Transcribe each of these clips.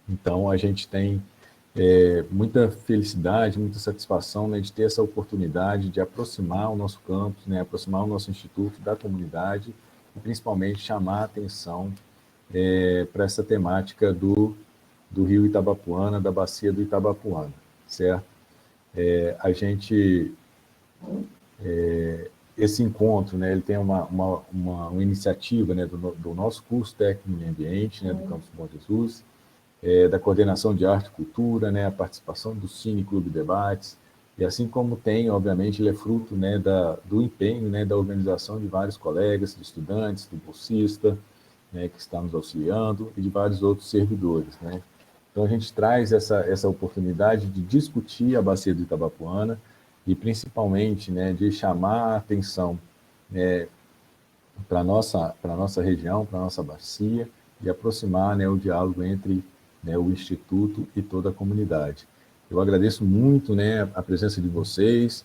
Então, a gente tem muita felicidade, muita satisfação, né, de ter essa oportunidade de aproximar o nosso campus, né, aproximar o nosso instituto da comunidade e principalmente chamar a atenção para essa temática do rio Itabapuana, da bacia do Itabapuana, certo? A gente, esse encontro, né, ele tem uma iniciativa, né, do nosso curso técnico em meio ambiente, né, do Campus Bom Jesus, da coordenação de arte e cultura, né, a participação do Cine Clube Debates, e assim como tem, obviamente, ele é fruto, né, do empenho, né, da organização de vários colegas, de estudantes, do bolsista, né, que está nos auxiliando, e de vários outros servidores, né. Então, a gente traz essa oportunidade de discutir a bacia do Itabapuana e, principalmente, né, de chamar a atenção para a nossa região, para a nossa bacia, e aproximar, né, o diálogo entre, né, o Instituto e toda a comunidade. Eu agradeço muito, né, a presença de vocês,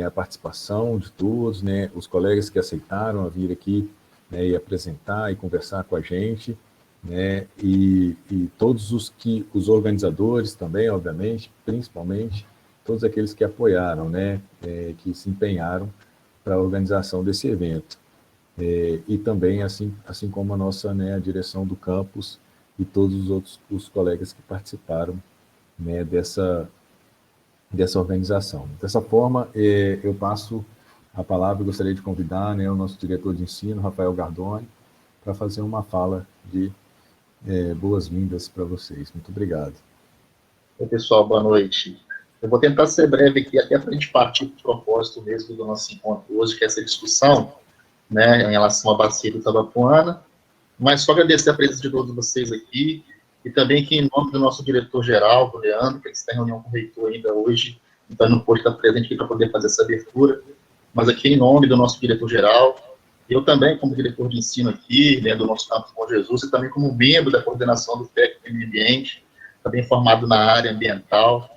a participação de todos, né, os colegas que aceitaram a vir aqui, né, e apresentar e conversar com a gente, né, e todos os organizadores também, obviamente, principalmente, todos aqueles que apoiaram, né, que se empenharam para a organização desse evento. E também, assim como a nossa, né, a direção do campus e todos os outros os colegas que participaram, né, dessa organização. Dessa forma, eu passo a palavra, gostaria de convidar, né, o nosso diretor de ensino, Rafael Gardoni, para fazer uma fala de boas-vindas para vocês. Muito obrigado. Oi, pessoal, boa noite. Eu vou tentar ser breve aqui, até para a gente partir para o propósito mesmo do nosso encontro hoje, que é essa discussão, né, em relação à bacia do Itabapuana, mas só agradecer a presença de todos vocês aqui, e também que, em nome do nosso diretor-geral, do Leandro, que está em reunião com o reitor ainda hoje, então não pôde estar presente aqui para poder fazer essa abertura, mas aqui em nome do nosso diretor-geral, eu também como diretor de ensino aqui, né, do nosso campus Bom Jesus, e também como membro da coordenação do técnico em meio ambiente, também formado na área ambiental,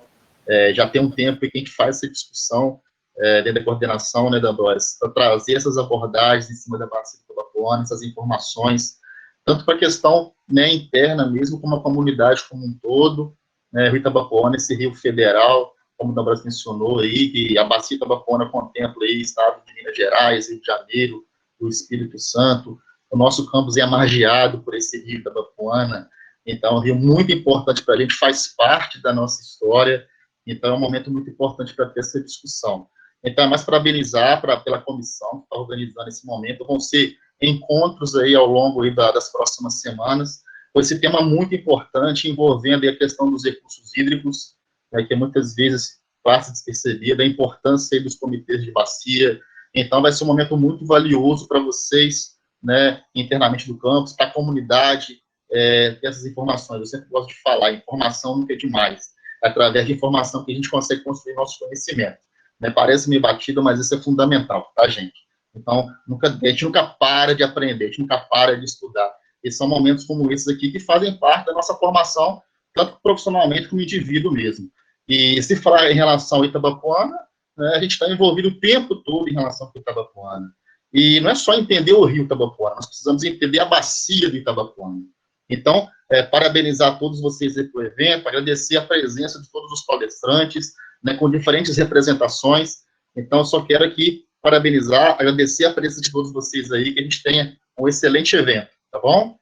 já tem um tempo que a gente faz essa discussão dentro da coordenação, né, da DOS, para trazer essas abordagens em cima da bacia do Itabapuana, essas informações, tanto para a questão, né, interna mesmo, como a comunidade como um todo, né, o Itabapuana, esse rio federal, como o D'Ambrosio mencionou aí, que a bacia Itabapuana contempla aí estado de Minas Gerais, Rio de Janeiro, o Espírito Santo, o nosso campus é margeado por esse rio Itabapuana, então é um rio muito importante para a gente, faz parte da nossa história, então é um momento muito importante para ter essa discussão. Então, é mais parabenizar pela comissão que está organizando esse momento, vão ser encontros aí ao longo aí das próximas semanas, com esse tema muito importante, envolvendo aí a questão dos recursos hídricos, né, que muitas vezes passa despercebida, a importância aí dos comitês de bacia. Então, vai ser um momento muito valioso para vocês, né, internamente do campus, para a comunidade, ter essas informações. Eu sempre gosto de falar, informação nunca é demais. É através de informação que a gente consegue construir nosso conhecimento. Né? Parece meio batido, mas isso é fundamental, tá, gente? Então, a gente nunca para de aprender, a gente nunca para de estudar. E são momentos como esses aqui que fazem parte da nossa formação, tanto profissionalmente como indivíduo mesmo. E se falar em relação ao Itabapuana, né, a gente está envolvido o tempo todo em relação ao Itabapuana. E não é só entender o rio Itabapuana, nós precisamos entender a bacia do Itabapuana. Então, parabenizar todos vocês aí pelo evento, agradecer a presença de todos os palestrantes, né, com diferentes representações. Então, eu só quero aqui parabenizar, agradecer a presença de todos vocês aí, que a gente tenha um excelente evento, tá bom?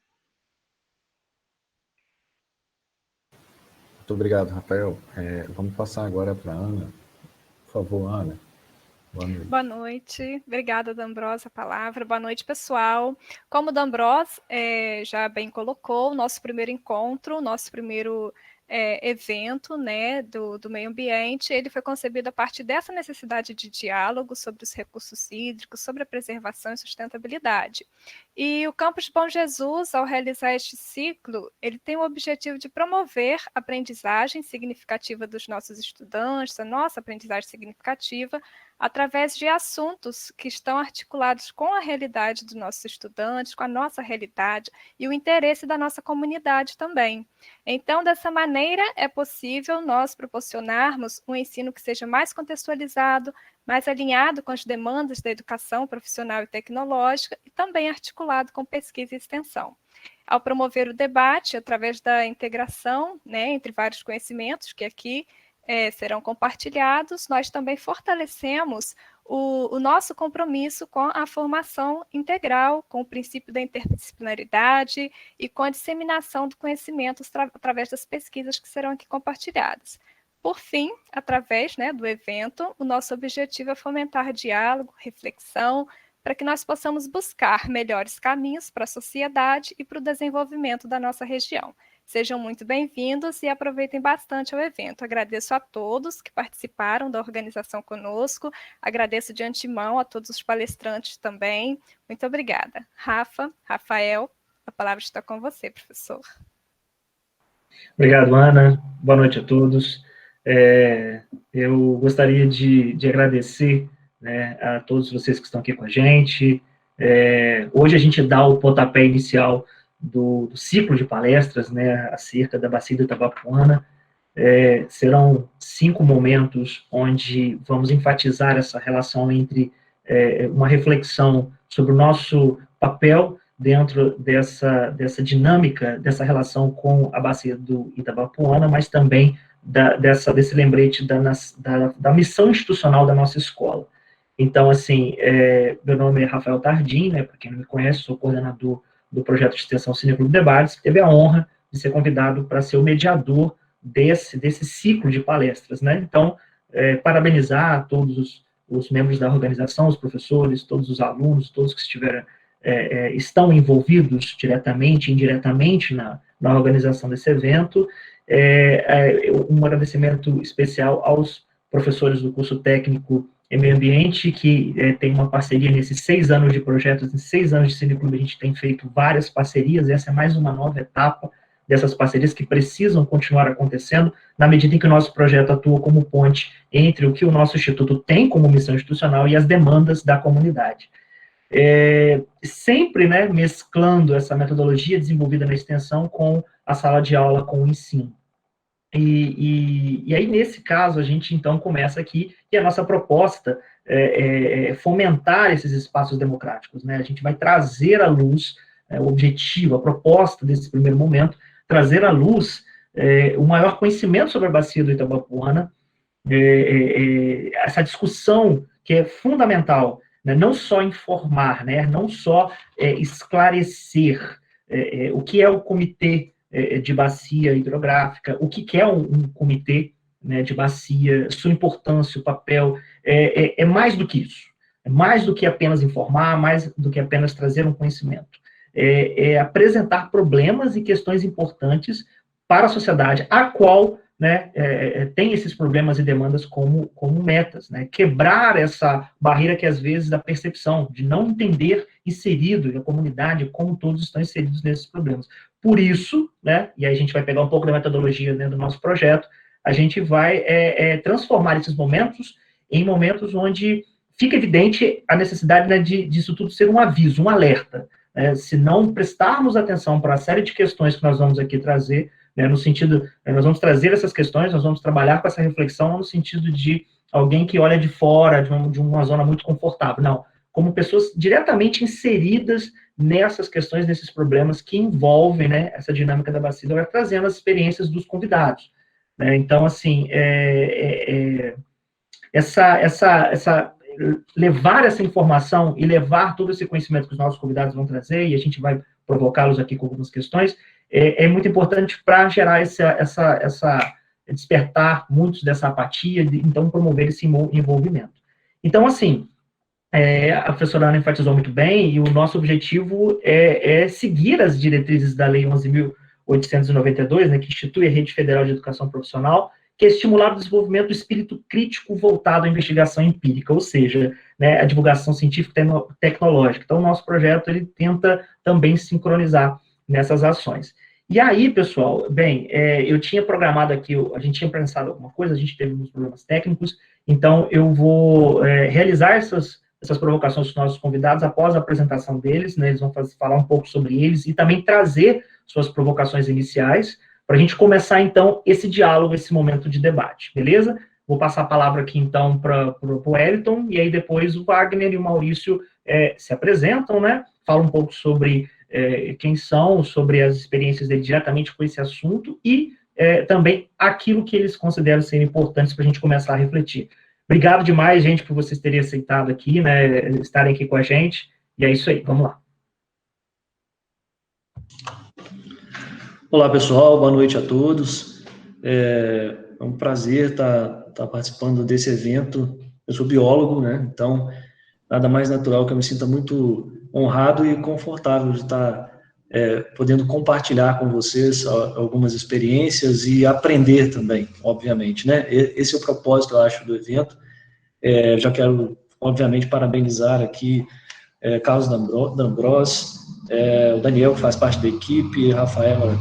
Muito obrigado, Rafael. Vamos passar agora para a Ana. Por favor, Ana. Boa noite. Boa noite, obrigada, D'Ambrosio, a palavra. Boa noite, pessoal. Como o D'Ambrosio já bem colocou, nosso primeiro encontro, nosso primeiro evento, né, do meio ambiente, ele foi concebido a partir dessa necessidade de diálogo sobre os recursos hídricos, sobre a preservação e sustentabilidade. E o Campus Bom Jesus, ao realizar este ciclo, ele tem o objetivo de promover a aprendizagem significativa dos nossos estudantes, a nossa aprendizagem significativa, através de assuntos que estão articulados com a realidade dos nossos estudantes, com a nossa realidade e o interesse da nossa comunidade também. Então, dessa maneira, é possível nós proporcionarmos um ensino que seja mais contextualizado, mais alinhado com as demandas da educação profissional e tecnológica e também articulado com pesquisa e extensão. Ao promover o debate através da integração, né, entre vários conhecimentos que aqui serão compartilhados, nós também fortalecemos o nosso compromisso com a formação integral, com o princípio da interdisciplinaridade e com a disseminação do conhecimento através das pesquisas que serão aqui compartilhadas. Por fim, através, né, do evento, o nosso objetivo é fomentar diálogo, reflexão, para que nós possamos buscar melhores caminhos para a sociedade e para o desenvolvimento da nossa região. Sejam muito bem-vindos e aproveitem bastante o evento. Agradeço a todos que participaram da organização conosco, agradeço de antemão a todos os palestrantes também. Muito obrigada. Rafael, a palavra está com você, professor. Obrigado, Ana. Boa noite a todos. Eu gostaria de agradecer, né, a todos vocês que estão aqui com a gente. Hoje a gente dá o pontapé inicial do ciclo de palestras, né, acerca da Bacia do Itabapuana. Serão 5 momentos onde vamos enfatizar essa relação entre uma reflexão sobre o nosso papel dentro dessa dinâmica, dessa relação com a Bacia do Itabapuana, mas também desse lembrete da missão institucional da nossa escola. Então, assim, meu nome é Rafael Tardim, né, para quem não me conhece, sou coordenador do projeto de extensão Cineclube Debates, que teve a honra de ser convidado para ser o mediador desse ciclo de palestras, né? Então, parabenizar todos os membros da organização, os professores, todos os alunos, todos que estão envolvidos diretamente e indiretamente na organização desse evento. Um agradecimento especial aos professores do curso técnico em meio ambiente, que tem uma parceria nesses 6 anos de projetos, em 6 anos de Cineclube a gente tem feito várias parcerias, essa é mais uma nova etapa dessas parcerias que precisam continuar acontecendo, na medida em que o nosso projeto atua como ponte entre o que o nosso instituto tem como missão institucional e as demandas da comunidade. Sempre, né, mesclando essa metodologia desenvolvida na extensão com a sala de aula, com o ensino. E aí, nesse caso, a gente, então, começa aqui, e a nossa proposta é fomentar esses espaços democráticos, né? A gente vai trazer à luz, o objetivo, a proposta desse primeiro momento, trazer à luz o maior conhecimento sobre a Bacia do Itabapuana, essa discussão que é fundamental, né? Não só informar, né? Não só esclarecer o que é o Comitê de Bacia Hidrográfica, o que é um comitê, né, de bacia, sua importância, o papel, é mais do que isso. É mais do que apenas informar, mais do que apenas trazer um conhecimento. Apresentar problemas e questões importantes para a sociedade, a qual, né, tem esses problemas e demandas como metas, né? Quebrar essa barreira que, às vezes, da percepção, de não entender inserido na comunidade, como todos estão inseridos nesses problemas. Por isso, né, e aí a gente vai pegar um pouco da metodologia, né, do nosso projeto, a gente vai transformar esses momentos em momentos onde fica evidente a necessidade, né, disso tudo ser um aviso, um alerta. Se não prestarmos atenção para a série de questões que nós vamos aqui trazer, né, no sentido, nós vamos trazer essas questões, nós vamos trabalhar com essa reflexão, não no sentido de alguém que olha de fora, de uma zona muito confortável, não, como pessoas diretamente inseridas nessas questões, nesses problemas que envolvem, né, essa dinâmica da bacia, vai trazendo as experiências dos convidados, né? Então, assim, levar essa informação e levar todo esse conhecimento que os nossos convidados vão trazer, e a gente vai provocá-los aqui com algumas questões, é muito importante para gerar despertar muitos dessa apatia, então promover esse envolvimento. Então, assim, a professora Ana enfatizou muito bem, e o nosso objetivo é seguir as diretrizes da Lei 11.892, né, que institui a Rede Federal de Educação Profissional, que é estimular o desenvolvimento do espírito crítico voltado à investigação empírica, ou seja, né, a divulgação científica e tecnológica. Então, o nosso projeto, ele tenta também sincronizar nessas ações. E aí, pessoal, bem, eu tinha programado aqui, a gente tinha pensado alguma coisa, a gente teve alguns problemas técnicos, então eu vou realizar essas provocações dos nossos convidados após a apresentação deles, né, eles vão falar um pouco sobre eles e também trazer suas provocações iniciais, para a gente começar, então, esse diálogo, esse momento de debate, beleza? Vou passar a palavra aqui, então, para o Wellington, e aí depois o Wagner e o Maurício se apresentam, né? Falam um pouco sobre quem são, sobre as experiências dele diretamente com esse assunto e também aquilo que eles consideram ser importantes para a gente começar a refletir. Obrigado demais, gente, por vocês terem aceitado aqui, né, estarem aqui com a gente, e é isso aí, vamos lá. Olá, pessoal, boa noite a todos. É um prazer estar participando desse evento. Eu sou biólogo, né, então nada mais natural que eu me sinta muito honrado e confortável de estar podendo compartilhar com vocês algumas experiências e aprender também, obviamente, né? Esse é o propósito, eu acho, do evento. Já quero, obviamente, parabenizar aqui Carlos D'Ambros, o Daniel, que faz parte da equipe, Rafael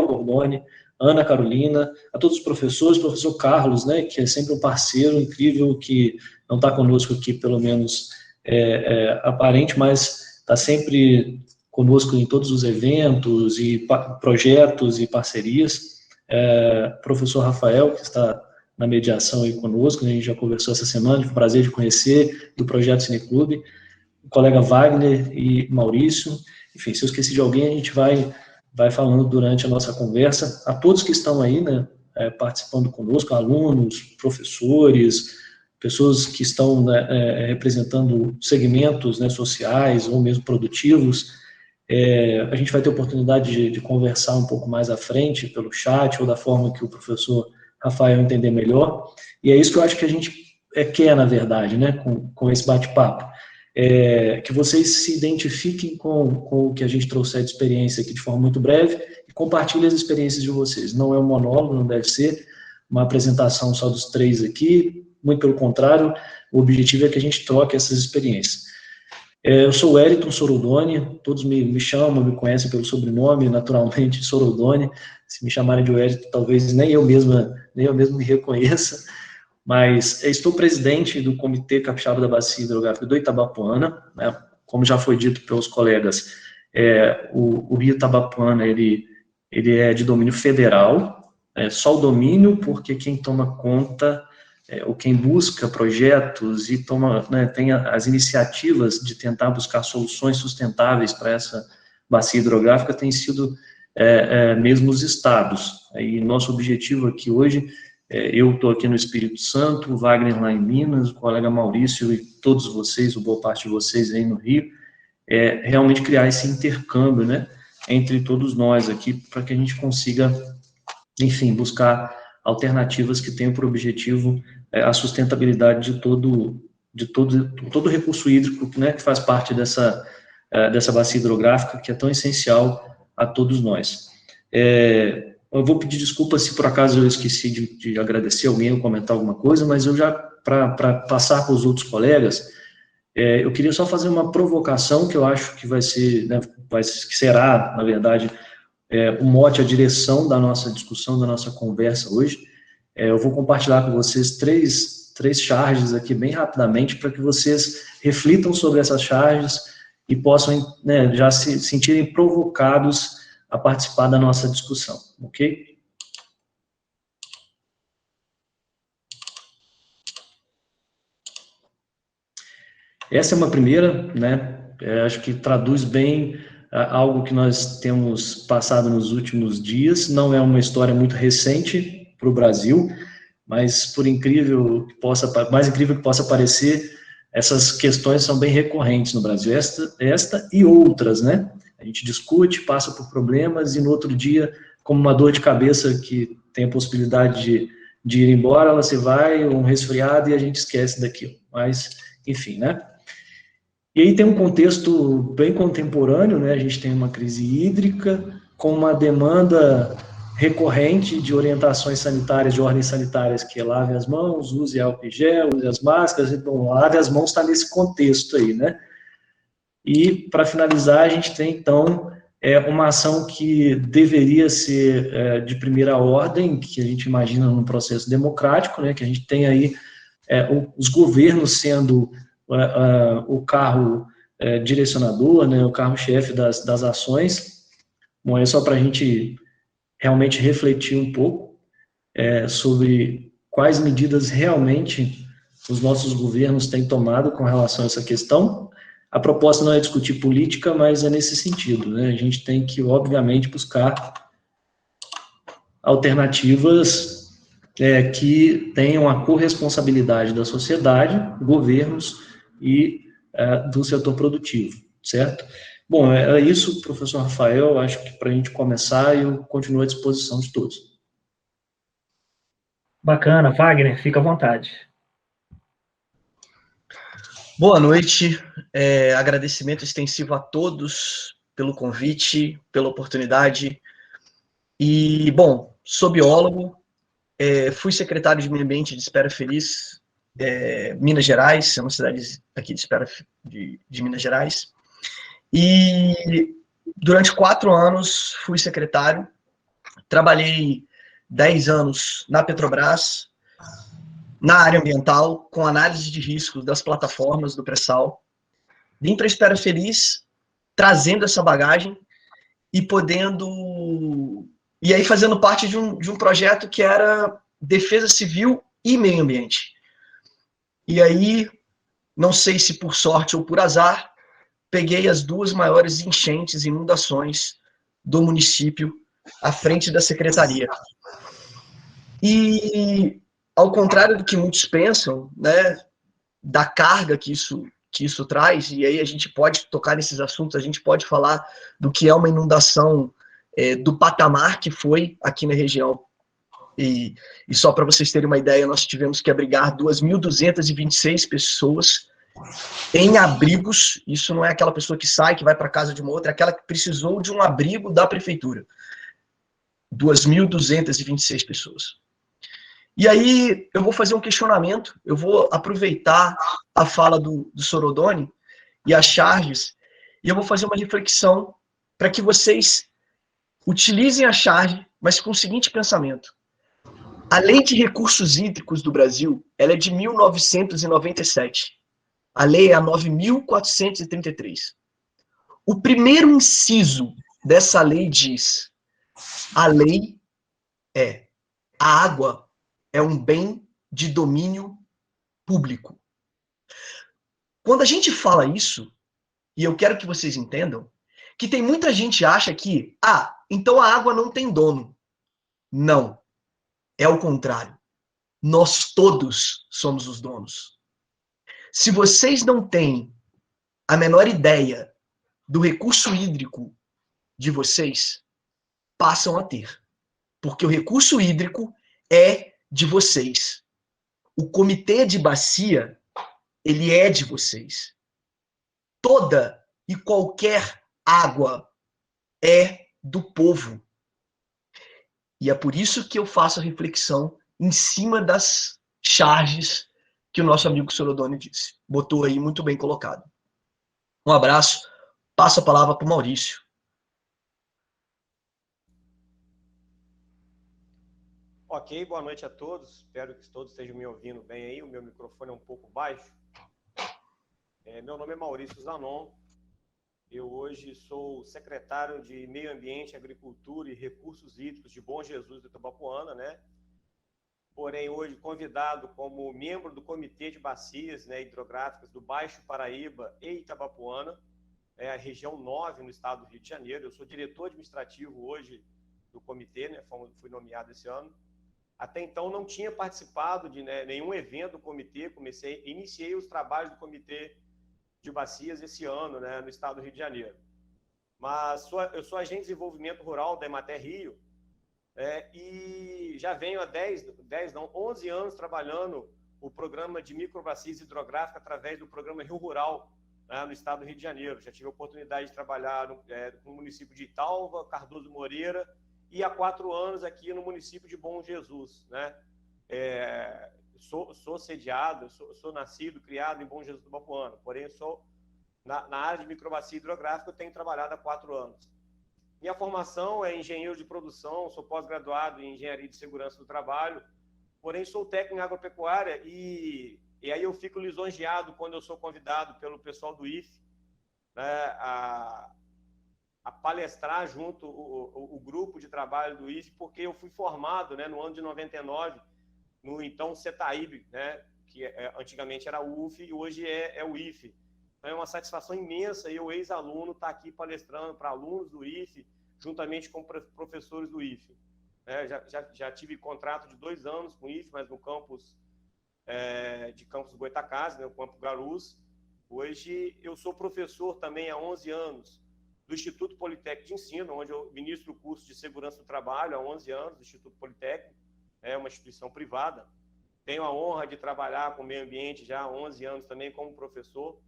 Gordoni, Ana Carolina, a todos os professores, professor Carlos, né, que é sempre um parceiro incrível, que não está conosco aqui, pelo menos aparente, mas está sempre conosco em todos os eventos e projetos e parcerias. Professor Rafael, que está na mediação aí conosco, a gente já conversou essa semana, tive o prazer de conhecer do Projeto Cineclube, o colega Wagner e Maurício. Enfim, se eu esqueci de alguém, a gente vai falando durante a nossa conversa. A todos que estão aí, né, participando conosco, alunos, professores, pessoas que estão, né, representando segmentos, né, sociais ou mesmo produtivos, a gente vai ter oportunidade de conversar um pouco mais à frente, pelo chat ou da forma que o professor Rafael entender melhor, e é isso que eu acho que a gente quer, na verdade, né, com esse bate-papo. Que vocês se identifiquem com o que a gente trouxe de experiência aqui de forma muito breve e compartilhem as experiências de vocês. Não é um monólogo, não deve ser uma apresentação só dos três aqui, muito pelo contrário, o objetivo é que a gente troque essas experiências. Eu sou o Wellington Sorodoni, todos me chamam, me conhecem pelo sobrenome, naturalmente, Sorodoni. Se me chamarem de Wellington, talvez nem eu mesmo me reconheça. Mas estou presidente do Comitê Capixaba da Bacia Hidrográfica do Itabapoana, né? Como já foi dito pelos colegas, o Rio Itabapoana, ele é de domínio federal, só o domínio, porque quem toma conta, ou quem busca projetos e tem as iniciativas de tentar buscar soluções sustentáveis para essa bacia hidrográfica tem sido mesmo os estados. E nosso objetivo aqui hoje, eu estou aqui no Espírito Santo, o Wagner lá em Minas, o colega Maurício e todos vocês, ou boa parte de vocês aí no Rio, realmente criar esse intercâmbio, né, entre todos nós aqui, para que a gente consiga, enfim, buscar alternativas que tenham por objetivo a sustentabilidade de todo o recurso hídrico, né, que faz parte dessa bacia hidrográfica, que é tão essencial a todos nós. Eu vou pedir desculpas se por acaso eu esqueci de agradecer alguém ou comentar alguma coisa, mas eu já, para passar para os outros colegas, eu queria só fazer uma provocação que eu acho que vai ser, né, que será, na verdade, o mote, a direção da nossa discussão, da nossa conversa hoje. Eu vou compartilhar com vocês três charges aqui bem rapidamente, para que vocês reflitam sobre essas charges e possam, né, já se sentirem provocados a participar da nossa discussão, ok? Essa é uma primeira, né, acho que traduz bem algo que nós temos passado nos últimos dias. Não é uma história muito recente para o Brasil, mas mais incrível que possa parecer, essas questões são bem recorrentes no Brasil, esta e outras, né? A gente discute, passa por problemas, e no outro dia, como uma dor de cabeça que tem a possibilidade de ir embora, ela se vai, um resfriado, e a gente esquece daquilo. Mas, enfim, né? E aí tem um contexto bem contemporâneo, né? A gente tem uma crise hídrica, com uma demanda recorrente de orientações sanitárias, de ordens sanitárias, que é lave as mãos, use álcool em gel, use as máscaras. Então, lave as mãos está nesse contexto aí, né? E, para finalizar, a gente tem, então, uma ação que deveria ser de primeira ordem, que a gente imagina num processo democrático, né? Que a gente tem aí os governos sendo o carro direcionador, né? O carro-chefe das ações. Bom, é só para a gente realmente refletir um pouco sobre quais medidas realmente os nossos governos têm tomado com relação a essa questão. A proposta não é discutir política, mas é nesse sentido, né? A gente tem que, obviamente, buscar alternativas que tenham a corresponsabilidade da sociedade, governos e do setor produtivo, certo? Bom, é isso, professor Rafael. Acho que para a gente começar, eu continuo à disposição de todos. Bacana, Wagner, fica à vontade. Boa noite, agradecimento extensivo a todos pelo convite, pela oportunidade. E, bom, sou biólogo, fui secretário de Meio Ambiente de Espera Feliz, Minas Gerais, é uma cidade aqui de Minas Gerais. E durante 4 anos fui secretário, trabalhei 10 anos na Petrobras, na área ambiental, com análise de riscos das plataformas do pré-sal. Vim para a Espera Feliz, trazendo essa bagagem e podendo... E aí fazendo parte de um projeto que era defesa civil e meio ambiente. E aí, não sei se por sorte ou por azar, peguei as 2 maiores enchentes e inundações do município à frente da secretaria. E, ao contrário do que muitos pensam, né, da carga que isso traz, e aí a gente pode tocar nesses assuntos, a gente pode falar do que é uma inundação do patamar que foi aqui na região. E só para vocês terem uma ideia, nós tivemos que abrigar 2.226 pessoas em abrigos. Isso não é aquela pessoa que sai, que vai para casa de uma outra, é aquela que precisou de um abrigo da prefeitura. 2.226 pessoas. E aí eu vou fazer um questionamento, eu vou aproveitar a fala do Sorodoni e as charges, e eu vou fazer uma reflexão para que vocês utilizem a charge, mas com o seguinte pensamento. A Lei de Recursos Hídricos do Brasil, ela é de 1997. A lei é a 9.433. O primeiro inciso dessa lei diz: a lei a água é um bem de domínio público. Quando a gente fala isso, e eu quero que vocês entendam, que tem muita gente que acha que, então a água não tem dono. Não. É o contrário. Nós todos somos os donos. Se vocês não têm a menor ideia do recurso hídrico de vocês, passam a ter. Porque o recurso hídrico é de vocês. O comitê de bacia, ele é de vocês. Toda e qualquer água é do povo. E é por isso que eu faço a reflexão em cima das charges que o nosso amigo Sorodoni disse. Botou aí muito bem colocado. Um abraço. Passo a palavra para o Maurício. Ok, boa noite a todos. Espero que todos estejam me ouvindo bem aí. O meu microfone é um pouco baixo. Meu nome é Maurício Zanon. Eu hoje sou secretário de Meio Ambiente, Agricultura e Recursos Hídricos de Bom Jesus do Itabapoana, né? Porém, hoje convidado como membro do Comitê de Bacias, né, Hidrográficas do Baixo Paraíba e Itabapoana, a região 9 no estado do Rio de Janeiro. Eu sou diretor administrativo hoje do comitê, né? Fui nomeado esse ano. Até então não tinha participado de nenhum evento do comitê, iniciei os trabalhos do Comitê de Bacias esse ano, né, no estado do Rio de Janeiro. Mas eu sou agente de desenvolvimento rural da Emater Rio, e já venho há 11 anos trabalhando o programa de microbacias hidrográficas através do programa Rio Rural, né, no estado do Rio de Janeiro. Já tive a oportunidade de trabalhar no município de Italva, Cardoso Moreira, e há 4 anos aqui no município de Bom Jesus, né? Sou sediado, sou nascido, criado em Bom Jesus do Itabapoana, porém sou na área de microbacia hidrográfica, eu tenho trabalhado há 4 anos. Minha formação é engenheiro de produção, sou pós-graduado em engenharia de segurança do trabalho, porém sou técnico em agropecuária e aí eu fico lisonjeado quando eu sou convidado pelo pessoal do IFE, né, a palestrar junto o grupo de trabalho do IFE, porque eu fui formado, né, no ano de 99, no então CETAIB, né, que antigamente era o UF e hoje é o IFE. É uma satisfação imensa eu, ex-aluno, estar aqui palestrando para alunos do IFE, juntamente com professores do IFE. Já tive contrato de 2 anos com o IFE, mas no campus de Campos do Goytacazes, no Campo Garus. Hoje eu sou professor também há 11 anos do Instituto Politécnico de Ensino, onde eu ministro o curso de Segurança do Trabalho há 11 anos, do Instituto Politécnico, é uma instituição privada. Tenho a honra de trabalhar com o meio ambiente já há 11 anos também como professor.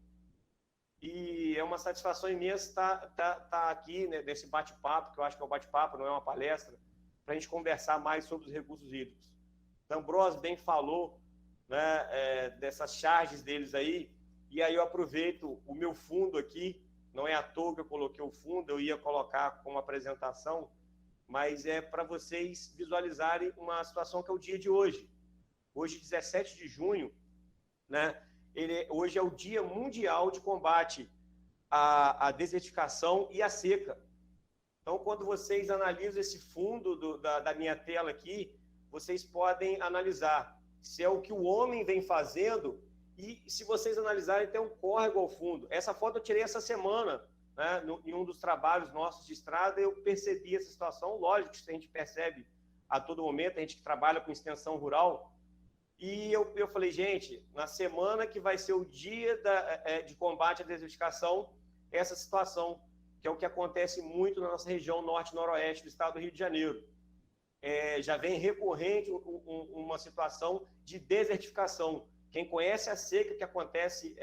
E é uma satisfação imensa estar aqui, né, nesse bate-papo, que eu acho que é um bate-papo, não é uma palestra, para a gente conversar mais sobre os recursos hídricos. D'Ambros bem falou, né, dessas charges deles aí, e aí eu aproveito o meu fundo aqui, não é à toa que eu coloquei o fundo, eu ia colocar como apresentação, mas é para vocês visualizarem uma situação que é o dia de hoje. Hoje, 17 de junho, né, hoje é o Dia Mundial de Combate à Desertificação e à Seca. Então, quando vocês analisam esse fundo da minha tela aqui, vocês podem analisar se é o que o homem vem fazendo e, se vocês analisarem, tem um córrego ao fundo. Essa foto eu tirei essa semana, né, em um dos trabalhos nossos de estrada, eu percebi essa situação. Lógico que a gente percebe a todo momento, a gente que trabalha com extensão rural. E eu falei, gente, na semana que vai ser o dia de combate à desertificação, essa situação, que é o que acontece muito na nossa região norte e noroeste do estado do Rio de Janeiro. Já vem recorrente uma situação de desertificação. Quem conhece a seca que acontece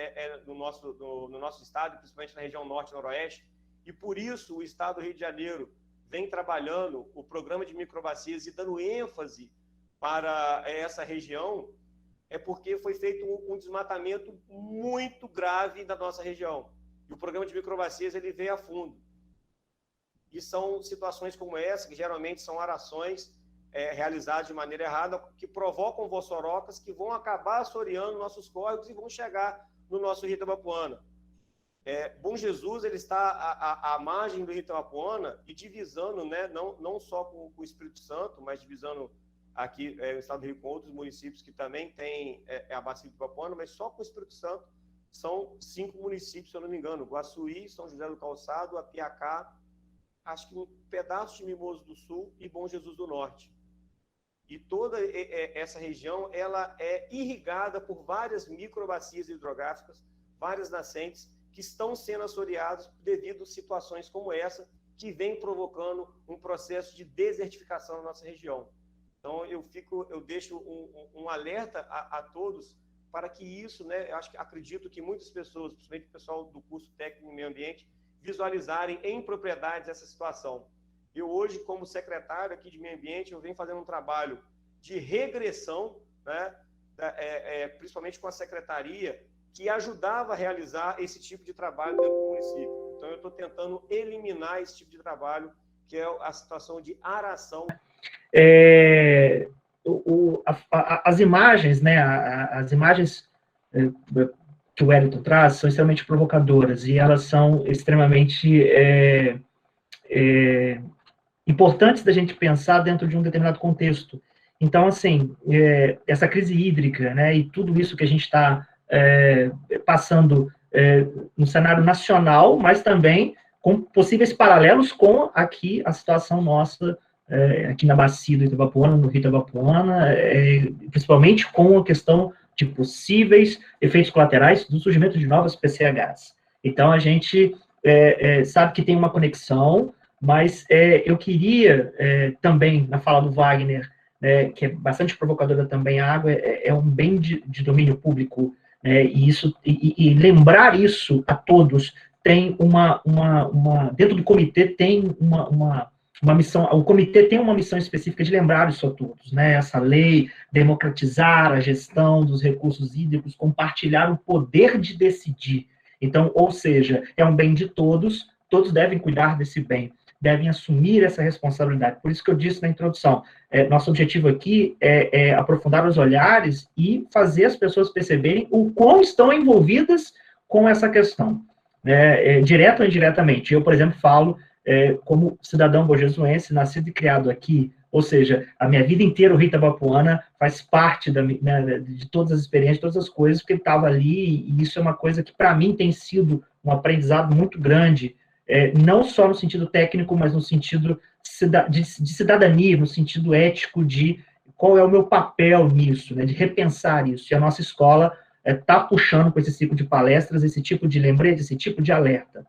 no nosso estado, principalmente na região norte e noroeste, e por isso o estado do Rio de Janeiro vem trabalhando o programa de microbacias e dando ênfase para essa região, é porque foi feito um desmatamento muito grave da nossa região. E o programa de microbacias ele veio a fundo. E são situações como essa, que geralmente são arações realizadas de maneira errada, que provocam vossorocas que vão acabar assoreando nossos córregos e vão chegar no nosso Rio Itabapoana. Bom Jesus ele está à margem do Rio Itabapoana e divisando, né, não só com o Espírito Santo, mas divisando aqui o estado do Rio com outros municípios que também têm a bacia do Itabapoana, mas só com o Espírito Santo são 5 municípios, se eu não me engano: Guaçuí, São José do Calçado, Apiacá, acho que um pedaço de Mimoso do Sul e Bom Jesus do Norte. E toda essa região ela é irrigada por várias microbacias hidrográficas, várias nascentes, que estão sendo assoreadas devido a situações como essa, que vem provocando um processo de desertificação na nossa região. Então, eu deixo um alerta a todos para que isso, né, acredito que muitas pessoas, principalmente o pessoal do curso técnico em meio ambiente, visualizarem em propriedades essa situação. Eu hoje, como secretário aqui de meio ambiente, eu venho fazendo um trabalho de regressão, né, principalmente com a secretaria, que ajudava a realizar esse tipo de trabalho dentro do município. Então, eu estou tentando eliminar esse tipo de trabalho, que é a situação de aração. As imagens, né, as imagens que o Wellington traz são extremamente provocadoras e elas são extremamente importantes da gente pensar dentro de um determinado contexto. Então, assim, essa crise hídrica, né, e tudo isso que a gente está passando no cenário nacional, mas também com possíveis paralelos com aqui a situação nossa aqui na bacia do Itabapoana, no Rio Itabapoana, principalmente com a questão de possíveis efeitos colaterais do surgimento de novas PCHs. Então, a gente sabe que tem uma conexão, mas eu queria também, na fala do Wagner, que é bastante provocadora também, a água é um bem de domínio público, e lembrar isso a todos, tem dentro do comitê tem uma missão, o comitê tem uma missão específica de lembrar isso a todos, né? Essa lei, democratizar a gestão dos recursos hídricos, compartilhar o poder de decidir. Então, ou seja, é um bem de todos, todos devem cuidar desse bem, devem assumir essa responsabilidade. Por isso que eu disse na introdução, nosso objetivo aqui é aprofundar os olhares e fazer as pessoas perceberem o quão estão envolvidas com essa questão, direto ou indiretamente. Eu, por exemplo, falo como cidadão bojesuense, nascido e criado aqui Ou seja, a minha vida inteira o Rio Itabapoana faz parte de todas as experiências, todas as coisas, porque ele estava ali, e isso é uma coisa que, para mim, tem sido um aprendizado muito grande, não só no sentido técnico, mas no sentido de cidadania, no sentido ético de qual é o meu papel nisso, né, de repensar isso. E a nossa escola está puxando com esse ciclo de palestras, esse tipo de lembrete, esse tipo de alerta.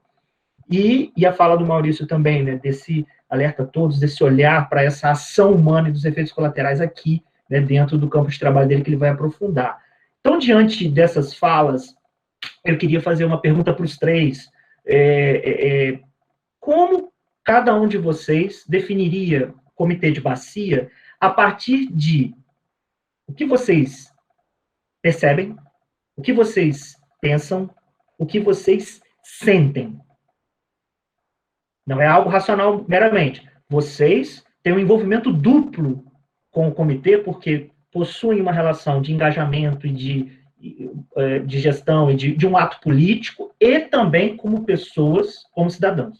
E a fala do Maurício também, né, desse alerta a todos, desse olhar para essa ação humana e dos efeitos colaterais aqui, né, dentro do campo de trabalho dele, que ele vai aprofundar. Então, diante dessas falas, eu queria fazer uma pergunta para os três. Como cada um de vocês definiria o comitê de bacia a partir de o que vocês percebem, o que vocês pensam, o que vocês sentem? Não é algo racional meramente. Vocês têm um envolvimento duplo com o comitê, porque possuem uma relação de engajamento e de gestão e de um ato político, e também como pessoas, como cidadãos.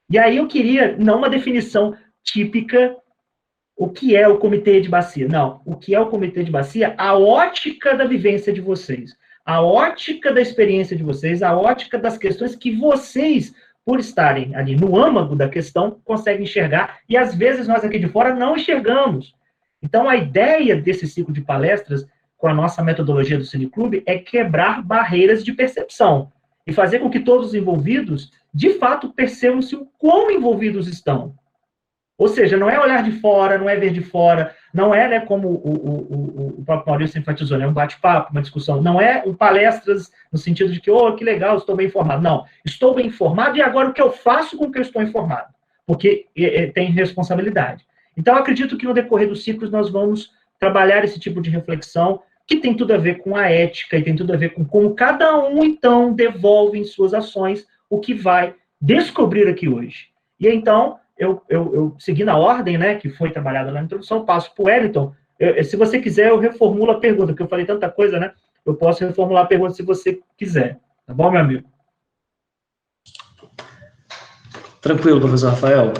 E aí eu queria, não uma definição típica, o que é o comitê de bacia. Não, o que é o comitê de bacia? A ótica da vivência de vocês, a ótica da experiência de vocês, a ótica das questões que vocês, por estarem ali no âmago da questão, conseguem enxergar, e às vezes nós aqui de fora não enxergamos. Então, a ideia desse ciclo de palestras, com a nossa metodologia do Cineclube, é quebrar barreiras de percepção e fazer com que todos os envolvidos, de fato, percebam-se o quão envolvidos estão. Ou seja, não é olhar de fora, não é ver de fora, não é, né, como o próprio Maurício enfatizou, né, um bate-papo, uma discussão, não é palestras no sentido de que, que legal, estou bem informado. Não, estou bem informado e agora o que eu faço com o que eu estou informado? Porque tem responsabilidade. Então, acredito que no decorrer dos ciclos nós vamos trabalhar esse tipo de reflexão que tem tudo a ver com a ética e tem tudo a ver com como cada um, então, devolve em suas ações o que vai descobrir aqui hoje. E então, eu seguindo a ordem, né, que foi trabalhada na introdução, passo para o Wellington. Se você quiser, eu reformulo a pergunta, porque eu falei tanta coisa, né? Eu posso reformular a pergunta se você quiser. Tá bom, meu amigo? Tranquilo, professor Rafael.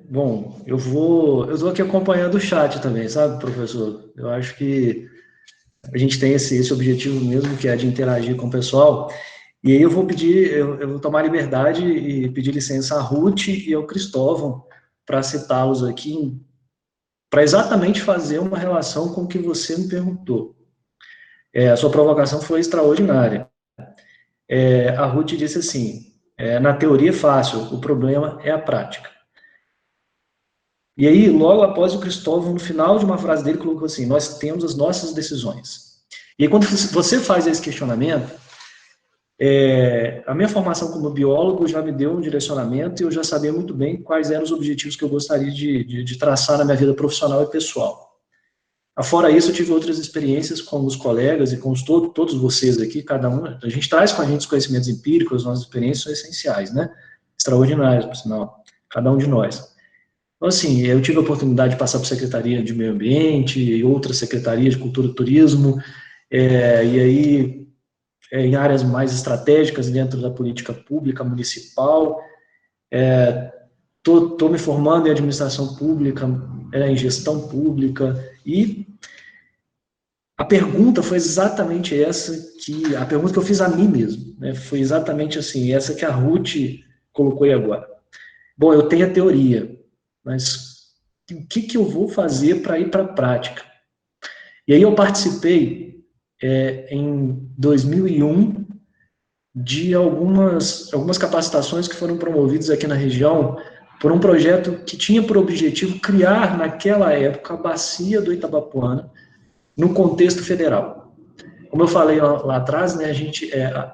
Bom, eu estou aqui acompanhando o chat também, sabe, professor? Eu acho que a gente tem esse objetivo mesmo, que é de interagir com o pessoal. E aí eu vou tomar liberdade e pedir licença à Ruth e ao Cristóvão para citá-los aqui, para exatamente fazer uma relação com o que você me perguntou. A sua provocação foi extraordinária. A Ruth disse assim, na teoria é fácil, o problema é a prática. E aí, logo após o Cristóvão, no final de uma frase dele, colocou assim, nós temos as nossas decisões. E aí, quando você faz esse questionamento, a minha formação como biólogo já me deu um direcionamento e eu já sabia muito bem quais eram os objetivos que eu gostaria de traçar na minha vida profissional e pessoal. Fora isso, eu tive outras experiências com os colegas e com todos vocês aqui, cada um, a gente traz com a gente os conhecimentos empíricos, as nossas experiências são essenciais, né? Extraordinárias, por sinal, cada um de nós. Então, assim, eu tive a oportunidade de passar por Secretaria de Meio Ambiente e outras secretarias de Cultura e Turismo, e aí em áreas mais estratégicas dentro da política pública municipal, estou me formando em administração pública, em gestão pública, e a pergunta foi exatamente essa, a pergunta que eu fiz a mim mesmo, né, foi exatamente assim, essa que a Ruth colocou aí agora. Bom, eu tenho a teoria, mas o que eu vou fazer para ir para a prática? E aí eu participei, em 2001, de algumas capacitações que foram promovidas aqui na região por um projeto que tinha por objetivo criar, naquela época, a bacia do Itabapoana no contexto federal. Como eu falei lá atrás, né,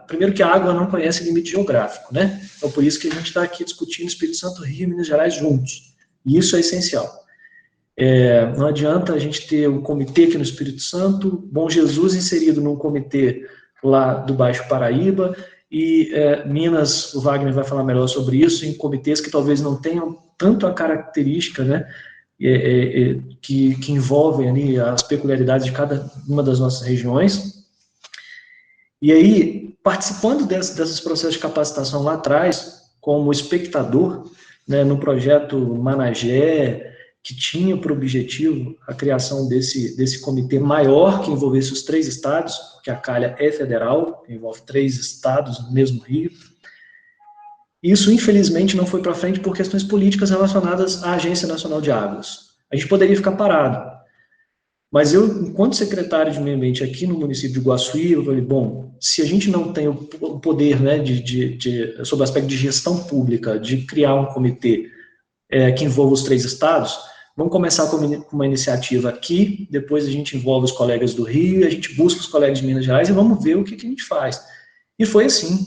primeiro que a água não conhece limite geográfico, né? Então, por isso que a gente está aqui discutindo Espírito Santo, Rio e Minas Gerais juntos. E isso é essencial. Não adianta a gente ter um comitê aqui no Espírito Santo, Bom Jesus inserido num comitê lá do Baixo Paraíba, e Minas, o Wagner vai falar melhor sobre isso, em comitês que talvez não tenham tanto a característica, né, que envolvem ali as peculiaridades de cada uma das nossas regiões. E aí, participando desses processos de capacitação lá atrás, como espectador, né, no projeto Managé, que tinha por objetivo a criação desse comitê maior que envolvesse os 3 estados, porque a calha é federal, envolve 3 estados no mesmo rio. Isso, infelizmente, não foi para frente por questões políticas relacionadas à Agência Nacional de Águas. A gente poderia ficar parado. Mas eu, enquanto secretário de Meio Ambiente aqui no município de Iguaçuí, eu falei, bom, se a gente não tem o poder, né, sob o aspecto de gestão pública, de criar um comitê que envolva os 3 estados, vamos começar com uma iniciativa aqui, depois a gente envolve os colegas do Rio, a gente busca os colegas de Minas Gerais e vamos ver o que a gente faz. E foi assim.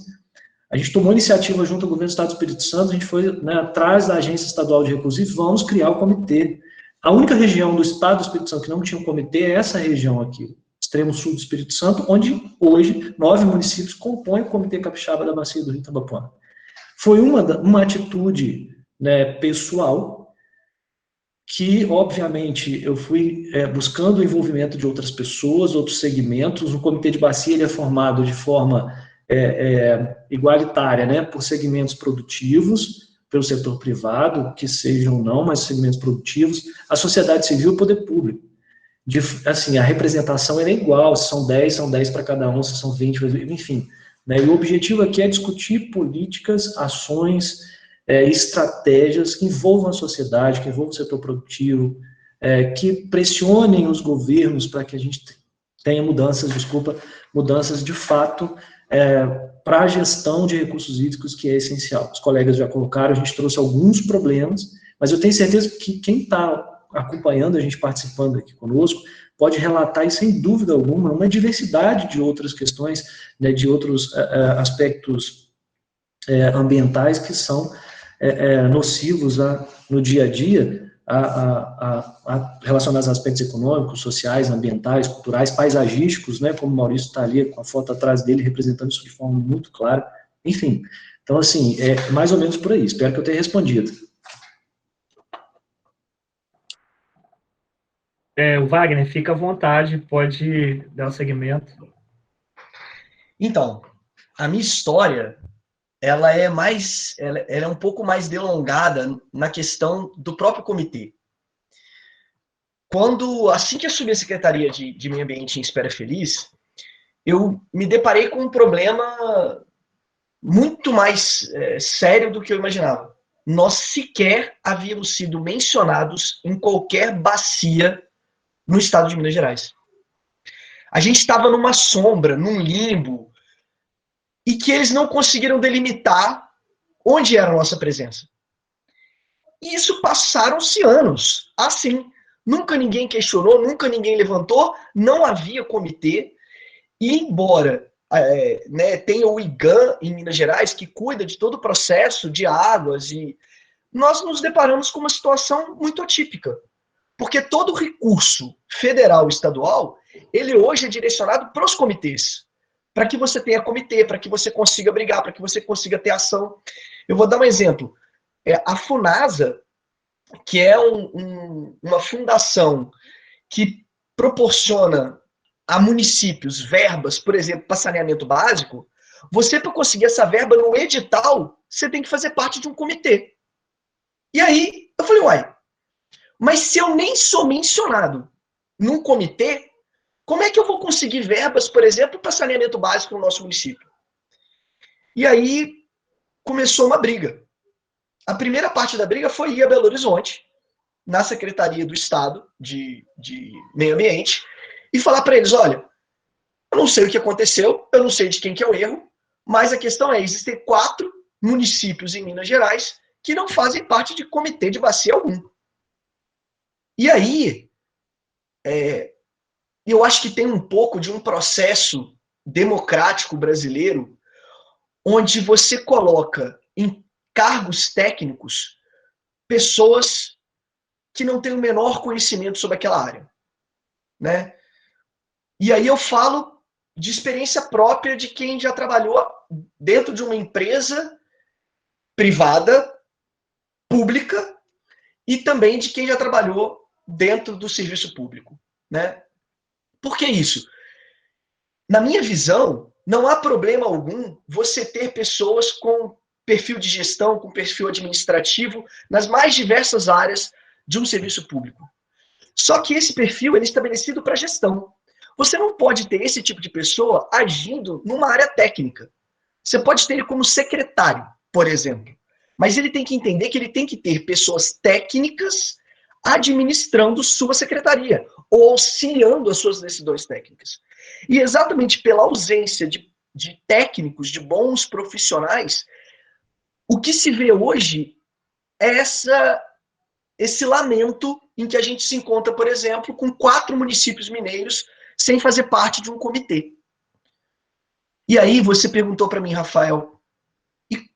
A gente tomou iniciativa junto ao governo do Estado do Espírito Santo, a gente foi, né, atrás da Agência Estadual de Recursos e vamos criar o comitê. A única região do Estado do Espírito Santo que não tinha um comitê é essa região aqui, extremo sul do Espírito Santo, onde hoje 9 municípios compõem o Comitê Capixaba da Bacia do Rio Itabapoana. Foi uma atitude, né, pessoal, que, obviamente, eu fui buscando o envolvimento de outras pessoas, outros segmentos. O Comitê de Bacia ele é formado de forma igualitária, né, por segmentos produtivos, pelo setor privado, que sejam ou não, mas segmentos produtivos, a sociedade civil e o poder público. Assim, a representação é igual, se são 10 para cada um, se são 20, enfim. Né, e o objetivo aqui é discutir políticas, ações, estratégias que envolvam a sociedade, que envolvam o setor produtivo, que pressionem os governos para que a gente tenha mudanças de fato, para a gestão de recursos hídricos, que é essencial. Os colegas já colocaram, a gente trouxe alguns problemas, mas eu tenho certeza que quem está acompanhando a gente, participando aqui conosco, pode relatar, e sem dúvida alguma, uma diversidade de outras questões, né, de outros aspectos ambientais que são nocivos no dia a dia, relacionados a aspectos econômicos, sociais, ambientais, culturais, paisagísticos, né, como o Maurício está ali com a foto atrás dele, representando isso de forma muito clara, enfim. Então, assim, é mais ou menos por aí, espero que eu tenha respondido. O Wagner, fica à vontade, pode dar o segmento. Então, a minha história, ela é um pouco mais delongada na questão do próprio comitê. Assim que assumi a Secretaria de Meio Ambiente em Espera Feliz, eu me deparei com um problema muito mais sério do que eu imaginava. Nós sequer havíamos sido mencionados em qualquer bacia no estado de Minas Gerais. A gente estava numa sombra, num limbo, e que eles não conseguiram delimitar onde era a nossa presença. E isso passaram-se anos. Assim, nunca ninguém questionou, nunca ninguém levantou, não havia comitê, e embora tenha o IGAM em Minas Gerais, que cuida de todo o processo de águas, e nós nos deparamos com uma situação muito atípica. Porque todo recurso federal e estadual, ele hoje é direcionado para os comitês. Para que você tenha comitê, para que você consiga brigar, para que você consiga ter ação. Eu vou dar um exemplo. A FUNASA, que é uma fundação que proporciona a municípios verbas, por exemplo, para saneamento básico, você, para conseguir essa verba no edital, você tem que fazer parte de um comitê. E aí, eu falei, uai, mas se eu nem sou mencionado num comitê, como é que eu vou conseguir verbas, por exemplo, para saneamento básico no nosso município? E aí começou uma briga. A primeira parte da briga foi ir a Belo Horizonte, na Secretaria do Estado de Meio Ambiente, e falar para eles, olha, eu não sei o que aconteceu, eu não sei de quem que é o erro, mas a questão é, existem 4 municípios em Minas Gerais que não fazem parte de comitê de bacia algum. E aí, eu acho que tem um pouco de um processo democrático brasileiro onde você coloca em cargos técnicos pessoas que não têm o menor conhecimento sobre aquela área, né? E aí eu falo de experiência própria de quem já trabalhou dentro de uma empresa privada, pública, e também de quem já trabalhou dentro do serviço público, né? Por que isso? Na minha visão, não há problema algum você ter pessoas com perfil de gestão, com perfil administrativo, nas mais diversas áreas de um serviço público. Só que esse perfil ele é estabelecido para gestão. Você não pode ter esse tipo de pessoa agindo numa área técnica. Você pode ter ele como secretário, por exemplo. Mas ele tem que entender que ele tem que ter pessoas técnicas administrando sua secretaria ou auxiliando as suas decisões técnicas. E exatamente pela ausência de técnicos, de bons profissionais, o que se vê hoje é esse lamento em que a gente se encontra, por exemplo, com 4 municípios mineiros sem fazer parte de um comitê. E aí você perguntou para mim, Rafael, e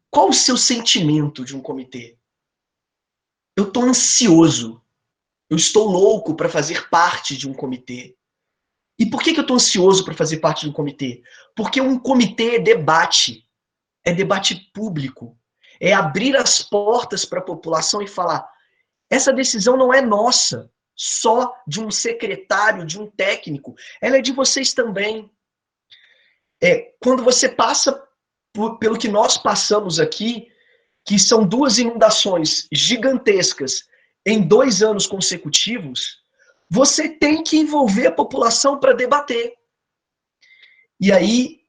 qual o seu sentimento de um comitê? Eu estou ansioso. Eu estou louco para fazer parte de um comitê. E por que eu estou ansioso para fazer parte de um comitê? Porque um comitê é debate público, é abrir as portas para a população e falar: essa decisão não é nossa, só de um secretário, de um técnico, ela é de vocês também. Quando você passa pelo que nós passamos aqui, que são 2 inundações gigantescas em 2 anos consecutivos, você tem que envolver a população para debater. E aí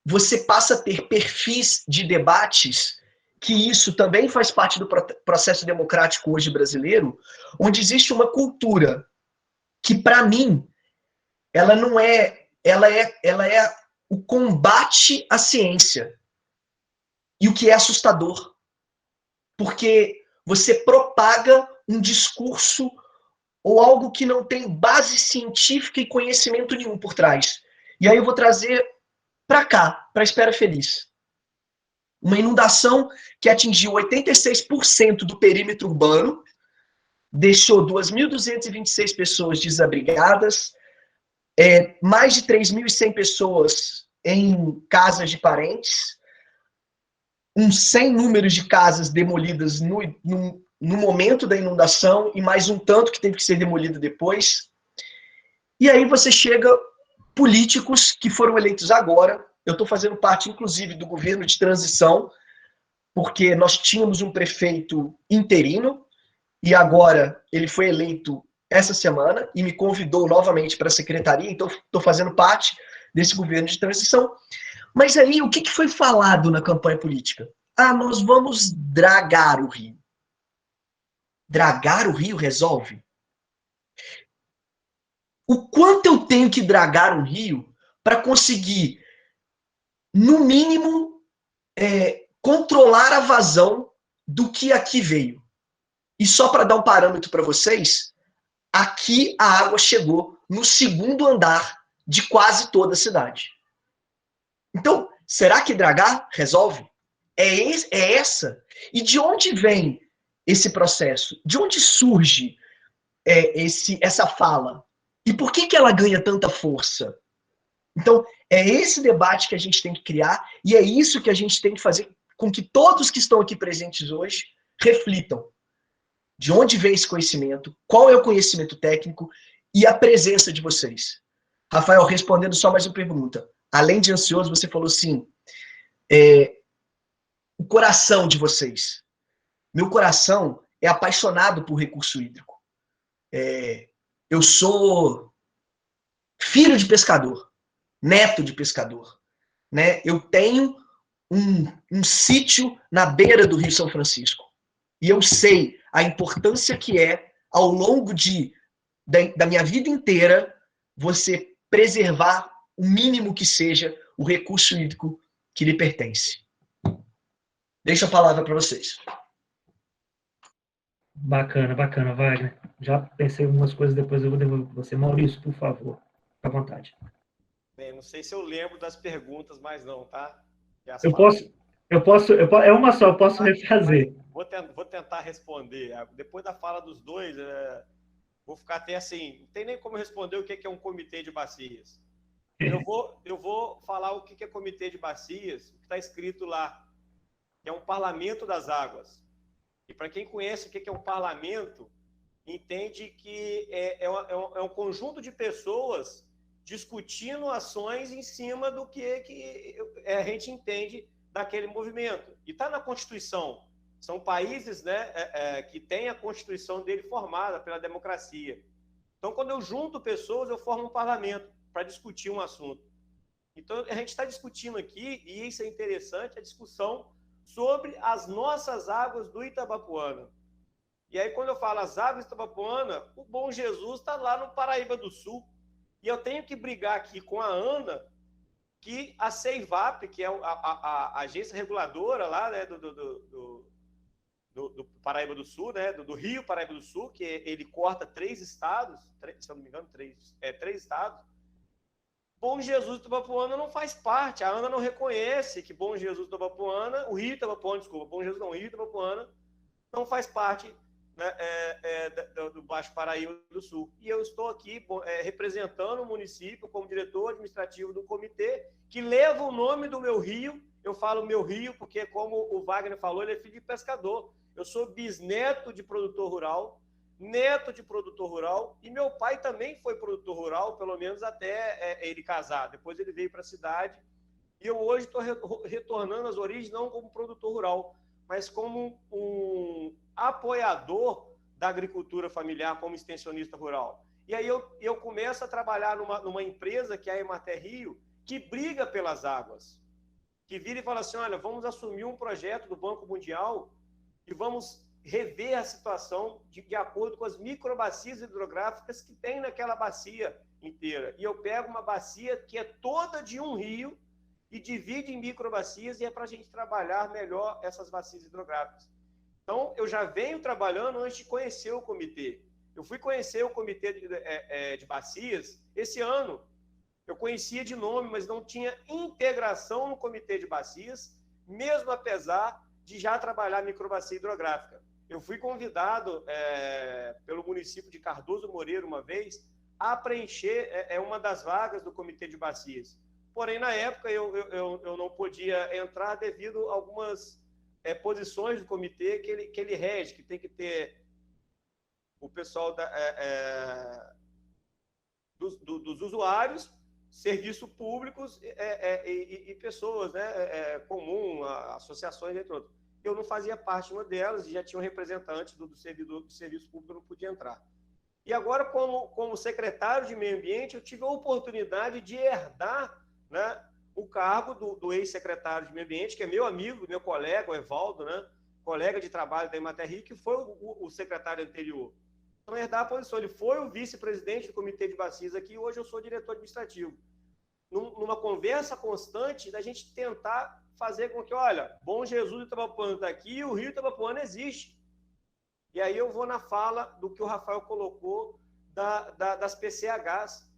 você passa a ter perfis de debates, que isso também faz parte do processo democrático hoje brasileiro, onde existe uma cultura que, para mim, ela não é, ela é o combate à ciência. E o que é assustador, porque você propaga um discurso ou algo que não tem base científica e conhecimento nenhum por trás. E aí eu vou trazer para cá, para a Espera Feliz. Uma inundação que atingiu 86% do perímetro urbano, deixou 2.226 pessoas desabrigadas, mais de 3.100 pessoas em casas de parentes, sem números de casas demolidas no momento da inundação e mais um tanto que teve que ser demolido depois. E aí você chega políticos que foram eleitos agora. Eu estou fazendo parte, inclusive, do governo de transição, porque nós tínhamos um prefeito interino e agora ele foi eleito essa semana e me convidou novamente para a secretaria, então estou fazendo parte desse governo de transição. Mas aí, o que foi falado na campanha política? Nós vamos dragar o rio. Dragar o rio resolve? O quanto eu tenho que dragar um rio para conseguir, no mínimo, controlar a vazão do que aqui veio? E só para dar um parâmetro para vocês, aqui a água chegou no 2º andar de quase toda a cidade. Então, será que dragar resolve? É essa? E de onde vem esse processo? De onde surge essa fala? E por que ela ganha tanta força? Então, é esse debate que a gente tem que criar e é isso que a gente tem que fazer com que todos que estão aqui presentes hoje reflitam. De onde vem esse conhecimento? Qual é o conhecimento técnico? E a presença de vocês. Rafael, respondendo só mais uma pergunta. Além de ansioso, você falou assim, o coração de vocês. Meu coração é apaixonado por recurso hídrico. Eu sou filho de pescador, neto de pescador. Né? Eu tenho um sítio na beira do Rio São Francisco. E eu sei a importância que é, ao longo da minha vida inteira, você preservar o mínimo que seja o recurso hídrico que lhe pertence. Deixo a palavra para vocês. Bacana, bacana, Wagner. Já pensei em algumas coisas, depois eu vou devolver você. Maurício, por favor, fica à vontade. Bem, não sei se eu lembro das perguntas, mas não, tá? Eu posso, é uma só, eu posso refazer. Vou tentar responder. Depois da fala dos dois, vou ficar até assim, não tem nem como responder o que é um comitê de bacias. Eu vou falar o que é comitê de bacias, o que está escrito lá, que é um parlamento das águas. E para quem conhece o que é um parlamento, entende que é um conjunto de pessoas discutindo ações em cima do que a gente entende daquele movimento. E está na Constituição. São países, né, que têm a Constituição dele formada pela democracia. Então, quando eu junto pessoas, eu formo um parlamento para discutir um assunto. Então, a gente está discutindo aqui, e isso é interessante, a discussão sobre as nossas águas do Itabapoana. E aí, quando eu falo as águas do Itabapoana, o Bom Jesus está lá no Paraíba do Sul. E eu tenho que brigar aqui com a Ana, que a CEIVAP, que é a agência reguladora lá, né, do Paraíba do Sul, né, do Rio Paraíba do Sul, que ele corta 3 estados, se eu não me engano, 3 estados. Bom Jesus do Itabapoana não faz parte. A Ana não reconhece que Bom Jesus do Itabapoana, o Rio Itabapoana, desculpa, Bom Jesus não, o Rio Itabapoana não faz parte, né, do Baixo Paraíba do Sul. E eu estou aqui representando o município como diretor administrativo do comitê que leva o nome do meu rio. Eu falo meu rio porque, como o Wagner falou, ele é filho de pescador. Eu sou bisneto de produtor rural, neto de produtor rural, e meu pai também foi produtor rural, pelo menos até ele casar. Depois ele veio para a cidade, e eu hoje estou retornando às origens, não como produtor rural, mas como um apoiador da agricultura familiar, como extensionista rural. E aí eu começo a trabalhar numa empresa, que é a Emater Rio, que briga pelas águas, que vira e fala assim, olha, vamos assumir um projeto do Banco Mundial e vamos rever a situação de acordo com as microbacias hidrográficas que tem naquela bacia inteira. E eu pego uma bacia que é toda de um rio e divide em microbacias, e é para a gente trabalhar melhor essas bacias hidrográficas. Então, eu já venho trabalhando antes de conhecer o comitê. Eu fui conhecer o comitê de bacias esse ano. Eu conhecia de nome, mas não tinha integração no comitê de bacias, mesmo apesar de já trabalhar microbacia hidrográfica. Eu fui convidado pelo município de Cardoso Moreira uma vez a preencher uma das vagas do comitê de bacias. Porém, na época, eu não podia entrar devido a algumas posições do comitê que ele rege, que tem que ter o pessoal dos usuários, serviços públicos e pessoas, né, comum, associações, entre outros. Eu não fazia parte de uma delas, e já tinha um representante do serviço público, eu não podia entrar. E agora, como secretário de Meio Ambiente, eu tive a oportunidade de herdar, né, o cargo do ex-secretário de Meio Ambiente, que é meu amigo, meu colega, o Evaldo, né, colega de trabalho da Emater Rio, que foi o secretário anterior. Então, herdar a posição. Ele foi o vice-presidente do Comitê de Bacias aqui, e hoje eu sou diretor administrativo. Numa conversa constante da gente tentar fazer com que, olha, Bom Jesus do Itabapoana está aqui e o Rio Itabapoana existe. E aí eu vou na fala do que o Rafael colocou das PCHs.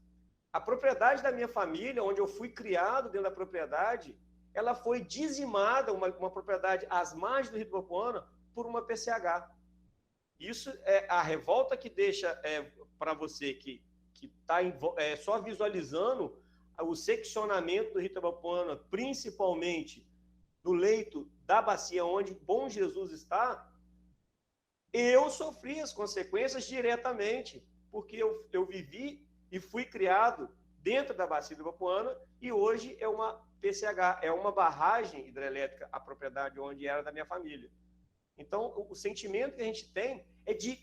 A propriedade da minha família, onde eu fui criado dentro da propriedade, ela foi dizimada, uma propriedade às margens do Rio Itabapoana, por uma PCH. Isso é a revolta que deixa para você que está só visualizando o seccionamento do Rio Itabapoana, principalmente no leito da bacia onde Bom Jesus está. Eu sofri as consequências diretamente, porque eu vivi e fui criado dentro da bacia do Itabapoana, e hoje é uma PCH, é uma barragem hidrelétrica, a propriedade onde era da minha família. Então, o sentimento que a gente tem é de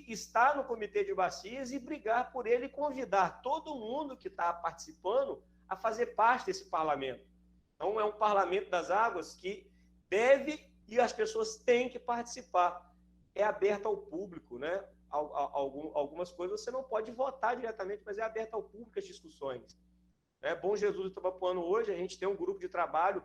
estar no comitê de bacias e brigar por ele e convidar todo mundo que está participando a fazer parte desse parlamento. Então, é um parlamento das águas que deve e as pessoas têm que participar. É aberto ao público, né? Algumas coisas você não pode votar diretamente, mas é aberto ao público as discussões. Bom Jesus do Itabapoana, hoje a gente tem um grupo de trabalho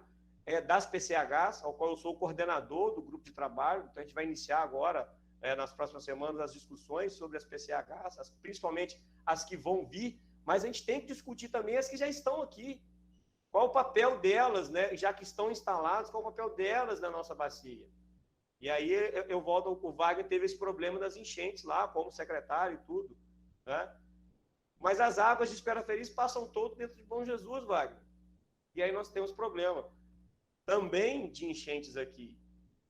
das PCHs, ao qual eu sou o coordenador do grupo de trabalho. Então, a gente vai iniciar agora, nas próximas semanas, as discussões sobre as PCHs, principalmente as que vão vir, mas a gente tem que discutir também as que já estão aqui. Qual o papel delas, né? Já que estão instaladas, qual o papel delas na nossa bacia? E aí eu volto, o Wagner teve esse problema das enchentes lá, como secretário e tudo, né? Mas as águas de Espera Feliz passam todo dentro de Bom Jesus, Wagner. E aí nós temos problema também de enchentes aqui.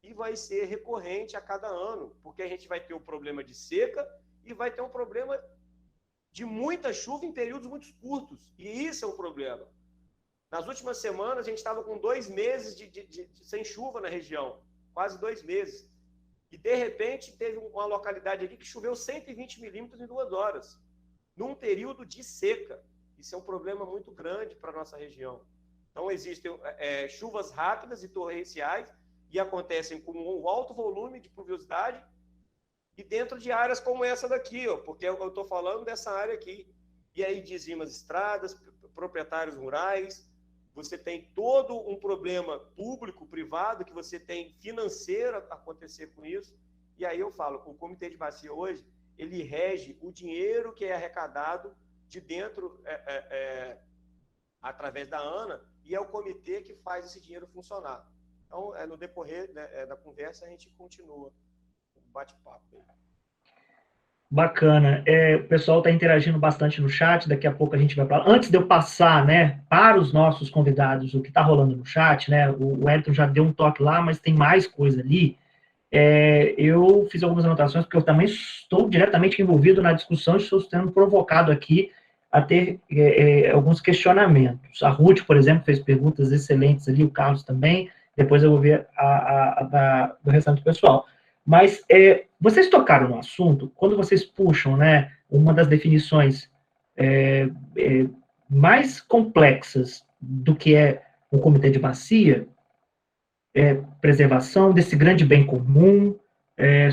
E vai ser recorrente a cada ano, porque a gente vai ter o problema de seca e vai ter um problema de muita chuva em períodos muito curtos. E isso é um problema. Nas últimas semanas, a gente estava com 2 meses sem chuva na região. Quase 2 meses. E, de repente, teve uma localidade aqui que choveu 120 milímetros em 2 horas, num período de seca. Isso é um problema muito grande para a nossa região. Então, existem chuvas rápidas e torrenciais, e acontecem com um alto volume de pluviosidade, e dentro de áreas como essa daqui, ó, porque eu estou falando dessa área aqui. E aí dizimam as estradas, proprietários rurais, você tem todo um problema público, privado, que você tem financeiro a acontecer com isso. E aí eu falo, o Comitê de Bacia hoje, ele rege o dinheiro que é arrecadado de dentro, através da ANA, e é o comitê que faz esse dinheiro funcionar. Então, no decorrer, né, da conversa, a gente continua o bate-papo. Bacana. O pessoal está interagindo bastante no chat, daqui a pouco a gente vai para lá. Antes de eu passar, né, para os nossos convidados o que está rolando no chat, né, o Elton já deu um toque lá, mas tem mais coisa ali. Eu fiz algumas anotações, porque eu também estou diretamente envolvido na discussão e estou sendo provocado aqui a ter alguns questionamentos. A Ruth, por exemplo, fez perguntas excelentes ali, o Carlos também, depois eu vou ver do restante do pessoal. Mas vocês tocaram no assunto, quando vocês puxam, né, uma das definições mais complexas do que é um comitê de bacia, preservação desse grande bem comum,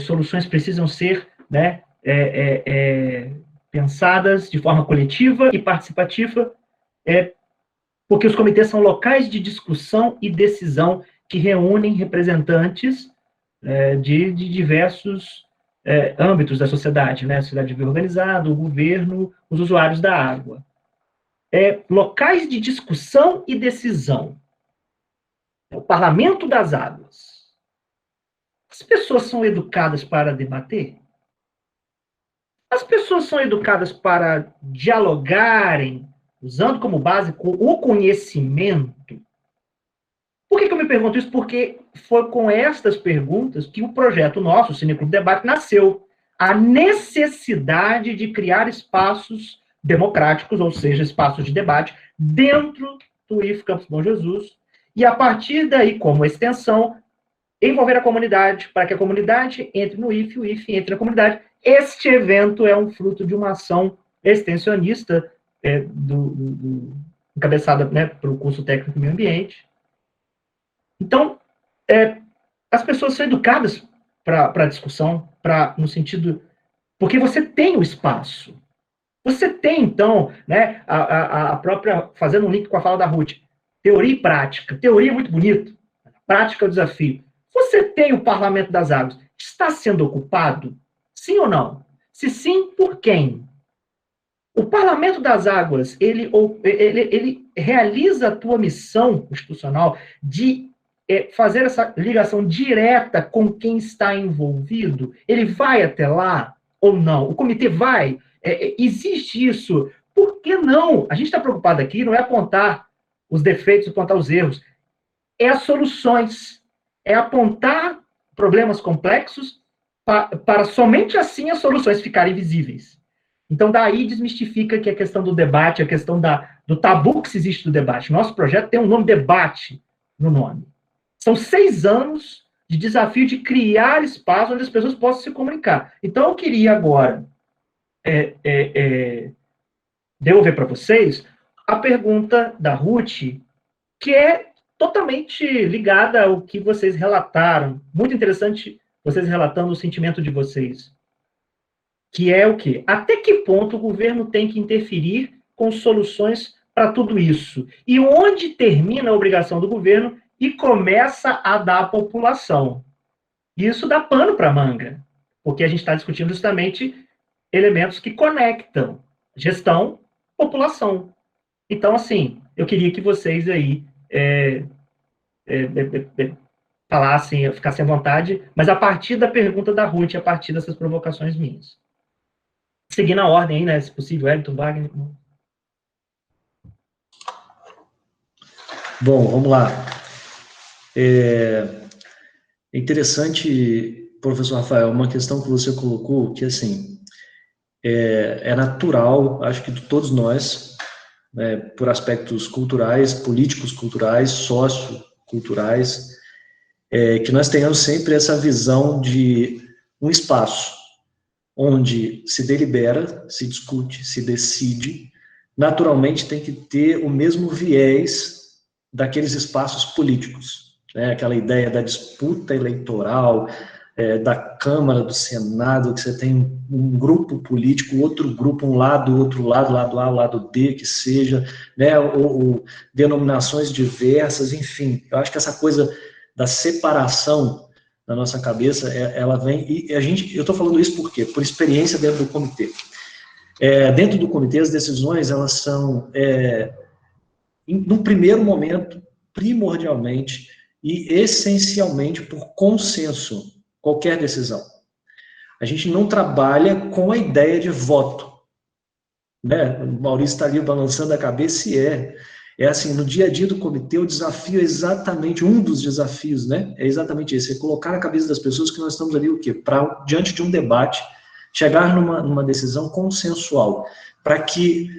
soluções precisam ser, né, pensadas de forma coletiva e participativa, porque os comitês são locais de discussão e decisão que reúnem representantes de diversos âmbitos da sociedade, né? A sociedade civil organizada, o governo, os usuários da água. Locais de discussão e decisão. O Parlamento das Águas. As pessoas são educadas para debater? As pessoas são educadas para dialogarem, usando como base o conhecimento? Por que eu me pergunto isso? Porque foi com estas perguntas que o projeto nosso, o Cineclube Debate, nasceu. A necessidade de criar espaços democráticos, ou seja, espaços de debate, dentro do IF Campus Bom Jesus, e a partir daí, como extensão, envolver a comunidade, para que a comunidade entre no IF, o IF entre na comunidade. Este evento é um fruto de uma ação extensionista encabeçada, né, pelo curso técnico de meio ambiente. Então, as pessoas são educadas para a discussão, no sentido... Porque você tem o espaço. Você tem, então, né, a própria... Fazendo um link com a fala da Ruth, teoria e prática. Teoria é muito bonito, prática é o desafio. Você tem o Parlamento das Águas. Está sendo ocupado? Sim ou não? Se sim, por quem? O Parlamento das Águas, ele realiza a tua missão constitucional de fazer essa ligação direta com quem está envolvido? Ele vai até lá ou não? O comitê vai? Existe isso? Por que não? A gente está preocupado aqui, não é apontar os defeitos, apontar os erros. É as soluções. É apontar problemas complexos para somente assim as soluções ficarem visíveis. Então, daí desmistifica que a questão do debate, a questão do tabu que existe do debate. Nosso projeto tem um nome, debate, no nome. São 6 anos de desafio de criar espaço onde as pessoas possam se comunicar. Então, eu queria agora devolver para vocês a pergunta da Ruth, que é totalmente ligada ao que vocês relataram. Muito interessante vocês relatando o sentimento de vocês. Que é o quê? Até que ponto o governo tem que interferir com soluções para tudo isso? E onde termina a obrigação do governo e começa a da população? Isso dá pano para manga, porque a gente está discutindo justamente elementos que conectam gestão, população. Então, assim, eu queria que vocês aí falassem, ficassem à vontade, mas a partir da pergunta da Ruth, a partir dessas provocações minhas. Seguindo a ordem aí, né, se possível, Elton, Wagner. Bom, vamos lá. É interessante, professor Rafael, uma questão que você colocou, que assim, é natural, acho que de todos nós, né, por aspectos culturais, políticos culturais, socioculturais, que nós tenhamos sempre essa visão de um espaço onde se delibera, se discute, se decide, naturalmente tem que ter o mesmo viés daqueles espaços políticos, né? Aquela ideia da disputa eleitoral, da Câmara, do Senado, que você tem um grupo político, outro grupo, um lado, outro lado, lado A, lado B, que seja, né? ou denominações diversas, enfim. Eu acho que essa coisa da separação na nossa cabeça, ela vem, e eu estou falando isso por quê? Por experiência dentro do comitê. Dentro do comitê, as decisões, elas são, num primeiro momento, primordialmente e essencialmente por consenso, qualquer decisão. A gente não trabalha com a ideia de voto, né? O Maurício está ali balançando a cabeça e é assim, no dia a dia do comitê, o desafio é exatamente, um dos desafios, né? É exatamente esse, é colocar na cabeça das pessoas que nós estamos ali, o quê? Para, diante de um debate, chegar numa decisão consensual, para que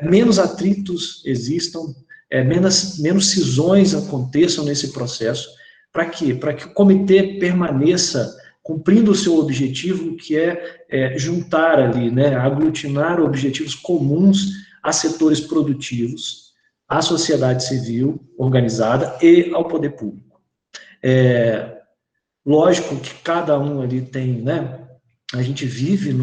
menos atritos existam, menos cisões aconteçam nesse processo. Para quê? Para que o comitê permaneça cumprindo o seu objetivo, que é juntar ali, né, aglutinar objetivos comuns a setores produtivos, à sociedade civil organizada e ao poder público. Lógico que cada um ali tem, né, a gente vive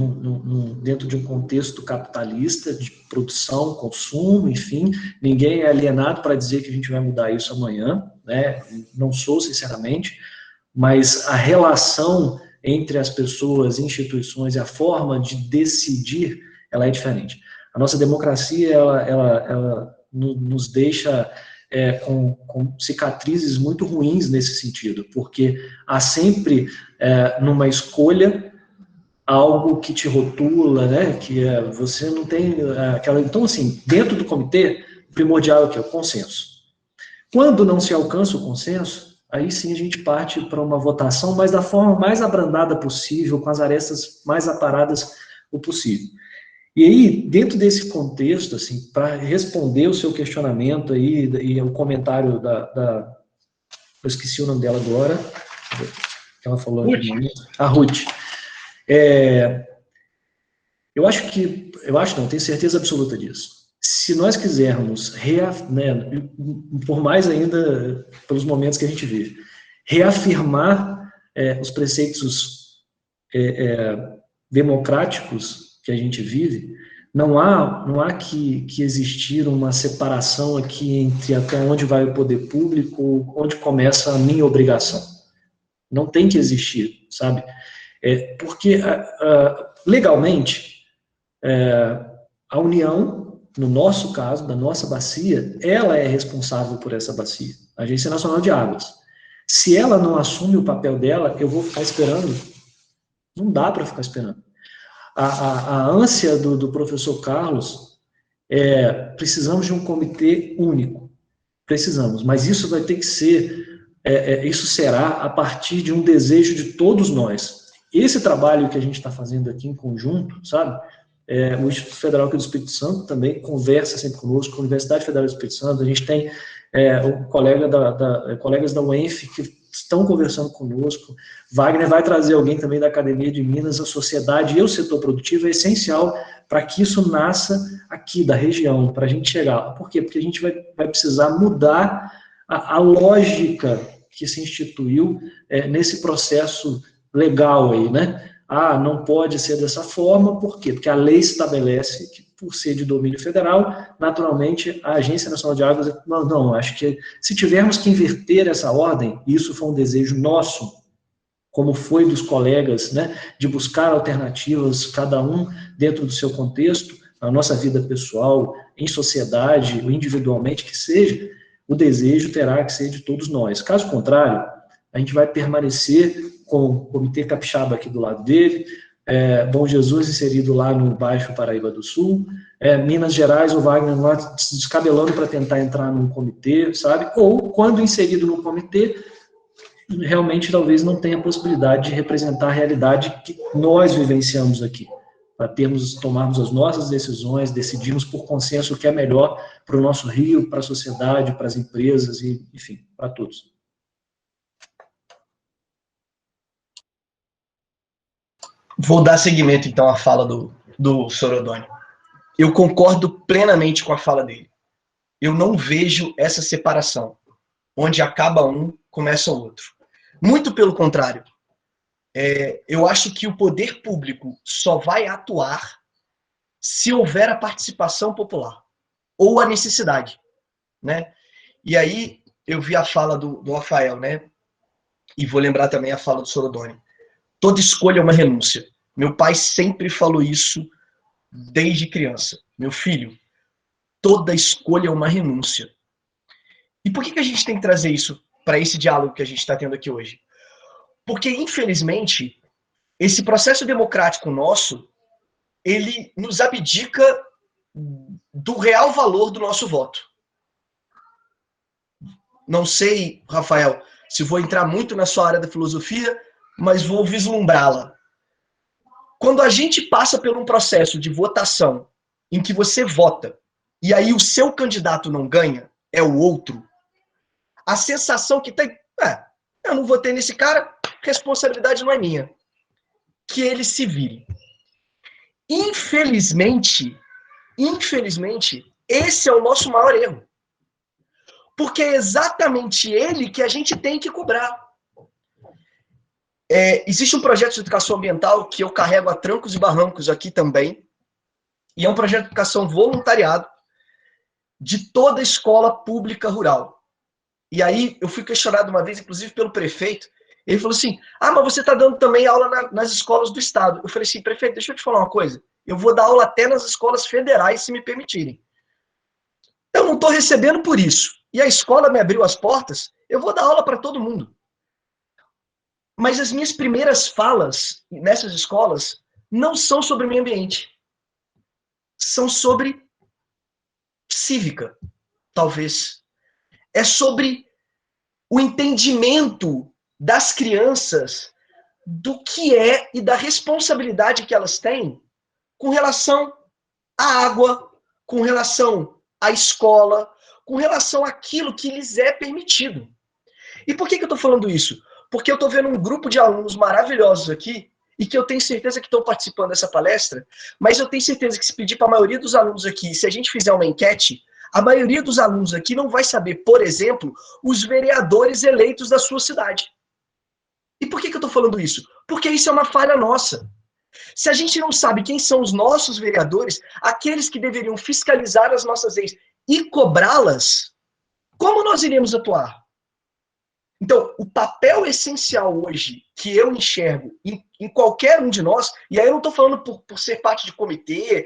dentro de um contexto capitalista, de produção, consumo, enfim, ninguém é alienado para dizer que a gente vai mudar isso amanhã, né? Não sou, sinceramente, mas a relação entre as pessoas, instituições e a forma de decidir, ela é diferente. A nossa democracia, ela nos deixa com cicatrizes muito ruins nesse sentido, porque há sempre, numa escolha, algo que te rotula, né, que você não tem aquela... Então, assim, dentro do comitê, o primordial é o consenso. Quando não se alcança o consenso, aí sim a gente parte para uma votação, mas da forma mais abrandada possível, com as arestas mais aparadas o possível. E aí, dentro desse contexto, assim, para responder o seu questionamento aí, e o comentário eu esqueci o nome dela agora, ela falou... Ruth. A Ruth. Eu acho não, tenho certeza absoluta disso. Se nós quisermos, né, por mais ainda pelos momentos que a gente vive, reafirmar os preceitos democráticos que a gente vive, não há que existir uma separação aqui entre até onde vai o poder público, onde começa a minha obrigação. Não tem que existir, sabe? Porque, legalmente, a União, no nosso caso, da nossa bacia, ela é responsável por essa bacia, a Agência Nacional de Águas. Se ela não assume o papel dela, eu vou ficar esperando? Não dá para ficar esperando. A ânsia do professor Carlos precisamos de um comitê único. Precisamos, mas isso vai ter que ser, isso será a partir de um desejo de todos nós. Esse trabalho que a gente está fazendo aqui em conjunto, sabe? O Instituto Federal aqui do Espírito Santo também conversa sempre conosco, a Universidade Federal do Espírito Santo, a gente tem colegas da UENF que estão conversando conosco, Wagner vai trazer alguém também da Academia de Minas, a sociedade e o setor produtivo é essencial para que isso nasça aqui da região, para a gente chegar. Por quê? Porque a gente vai precisar mudar a lógica que se instituiu nesse processo legal aí, né? Não pode ser dessa forma, por quê? Porque a lei estabelece que, por ser de domínio federal, naturalmente, a Agência Nacional de Águas... Não, acho que se tivermos que inverter essa ordem, isso foi um desejo nosso, como foi dos colegas, né, de buscar alternativas, cada um dentro do seu contexto, na nossa vida pessoal, em sociedade, ou individualmente, que seja, o desejo terá que ser de todos nós. Caso contrário, a gente vai permanecer com o Comitê Capixaba aqui do lado dele, Bom Jesus inserido lá no Baixo Paraíba do Sul, Minas Gerais, o Wagner lá se descabelando para tentar entrar num comitê, sabe? Ou, quando inserido no comitê, realmente talvez não tenha possibilidade de representar a realidade que nós vivenciamos aqui, para tomarmos as nossas decisões, decidirmos por consenso o que é melhor para o nosso Rio, para a sociedade, para as empresas, e, enfim, para todos. Vou dar seguimento, então, à fala do Sorodoni. Eu concordo plenamente com a fala dele. Eu não vejo essa separação, onde acaba um, começa o outro. Muito pelo contrário. Eu acho que o poder público só vai atuar se houver a participação popular, ou a necessidade, né? E aí, eu vi a fala do Rafael, né? E vou lembrar também a fala do Sorodoni. Toda escolha é uma renúncia. Meu pai sempre falou isso desde criança. Meu filho, toda escolha é uma renúncia. E por que a gente tem que trazer isso para esse diálogo que a gente está tendo aqui hoje? Porque, infelizmente, esse processo democrático nosso, ele nos abdica do real valor do nosso voto. Não sei, Rafael, se vou entrar muito na sua área da filosofia, mas vou vislumbrá-la. Quando a gente passa por um processo de votação em que você vota e aí o seu candidato não ganha, é o outro, a sensação que tem, eu não votei nesse cara, responsabilidade não é minha. Que ele se vire. Infelizmente, esse é o nosso maior erro. Porque é exatamente ele que a gente tem que cobrar. Existe um projeto de educação ambiental que eu carrego a trancos e barrancos aqui também, e é um projeto de educação voluntariado de toda a escola pública rural. E aí eu fui questionado uma vez, inclusive pelo prefeito, ele falou assim, mas você está dando também aula nas escolas do estado. Eu falei assim, prefeito, deixa eu te falar uma coisa, eu vou dar aula até nas escolas federais, se me permitirem. Eu não estou recebendo por isso. E a escola me abriu as portas, eu vou dar aula para todo mundo. Mas as minhas primeiras falas nessas escolas não são sobre meio ambiente. São sobre cívica, talvez. É sobre o entendimento das crianças do que é e da responsabilidade que elas têm com relação à água, com relação à escola, com relação àquilo que lhes é permitido. E por que eu estou falando isso? Porque eu estou vendo um grupo de alunos maravilhosos aqui e que eu tenho certeza que estão participando dessa palestra, mas eu tenho certeza que se pedir para a maioria dos alunos aqui, se a gente fizer uma enquete, a maioria dos alunos aqui não vai saber, por exemplo, os vereadores eleitos da sua cidade. E por que eu estou falando isso? Porque isso é uma falha nossa. Se a gente não sabe quem são os nossos vereadores, aqueles que deveriam fiscalizar as nossas leis e cobrá-las, como nós iremos atuar? Então, o papel essencial hoje que eu enxergo em qualquer um de nós, e aí eu não estou falando por ser parte de comitê,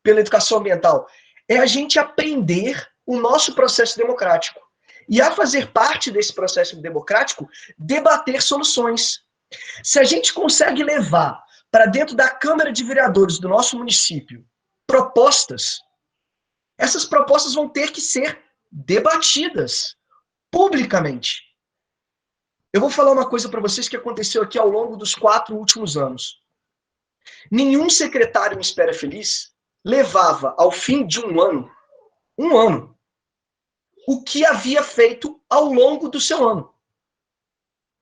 pela educação ambiental, é a gente aprender o nosso processo democrático. E a fazer parte desse processo democrático, debater soluções. Se a gente consegue levar para dentro da Câmara de Vereadores do nosso município propostas, essas propostas vão ter que ser debatidas publicamente. Eu vou falar uma coisa para vocês que aconteceu aqui ao longo dos 4 últimos anos. Nenhum secretário em Espera Feliz levava ao fim de um ano, o que havia feito ao longo do seu ano.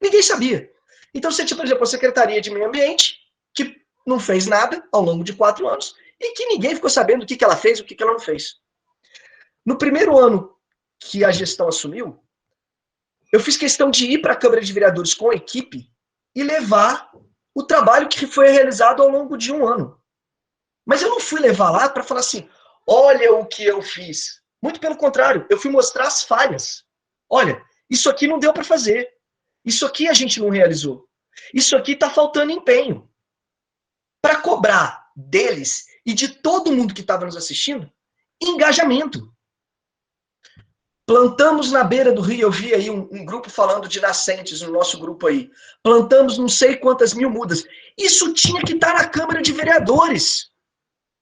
Ninguém sabia. Então você tinha, por exemplo, a Secretaria de Meio Ambiente, que não fez nada ao longo de 4 anos, e que ninguém ficou sabendo o que ela fez e o que ela não fez. No primeiro ano que a gestão assumiu, eu fiz questão de ir para a Câmara de Vereadores com a equipe e levar o trabalho que foi realizado ao longo de um ano. Mas eu não fui levar lá para falar assim, olha o que eu fiz. Muito pelo contrário, eu fui mostrar as falhas. Olha, isso aqui não deu para fazer. Isso aqui a gente não realizou. Isso aqui está faltando empenho. Para cobrar deles e de todo mundo que estava nos assistindo, engajamento. Plantamos na beira do rio, eu vi aí um grupo falando de nascentes no nosso grupo aí. Plantamos não sei quantas mil mudas. Isso tinha que estar na Câmara de Vereadores.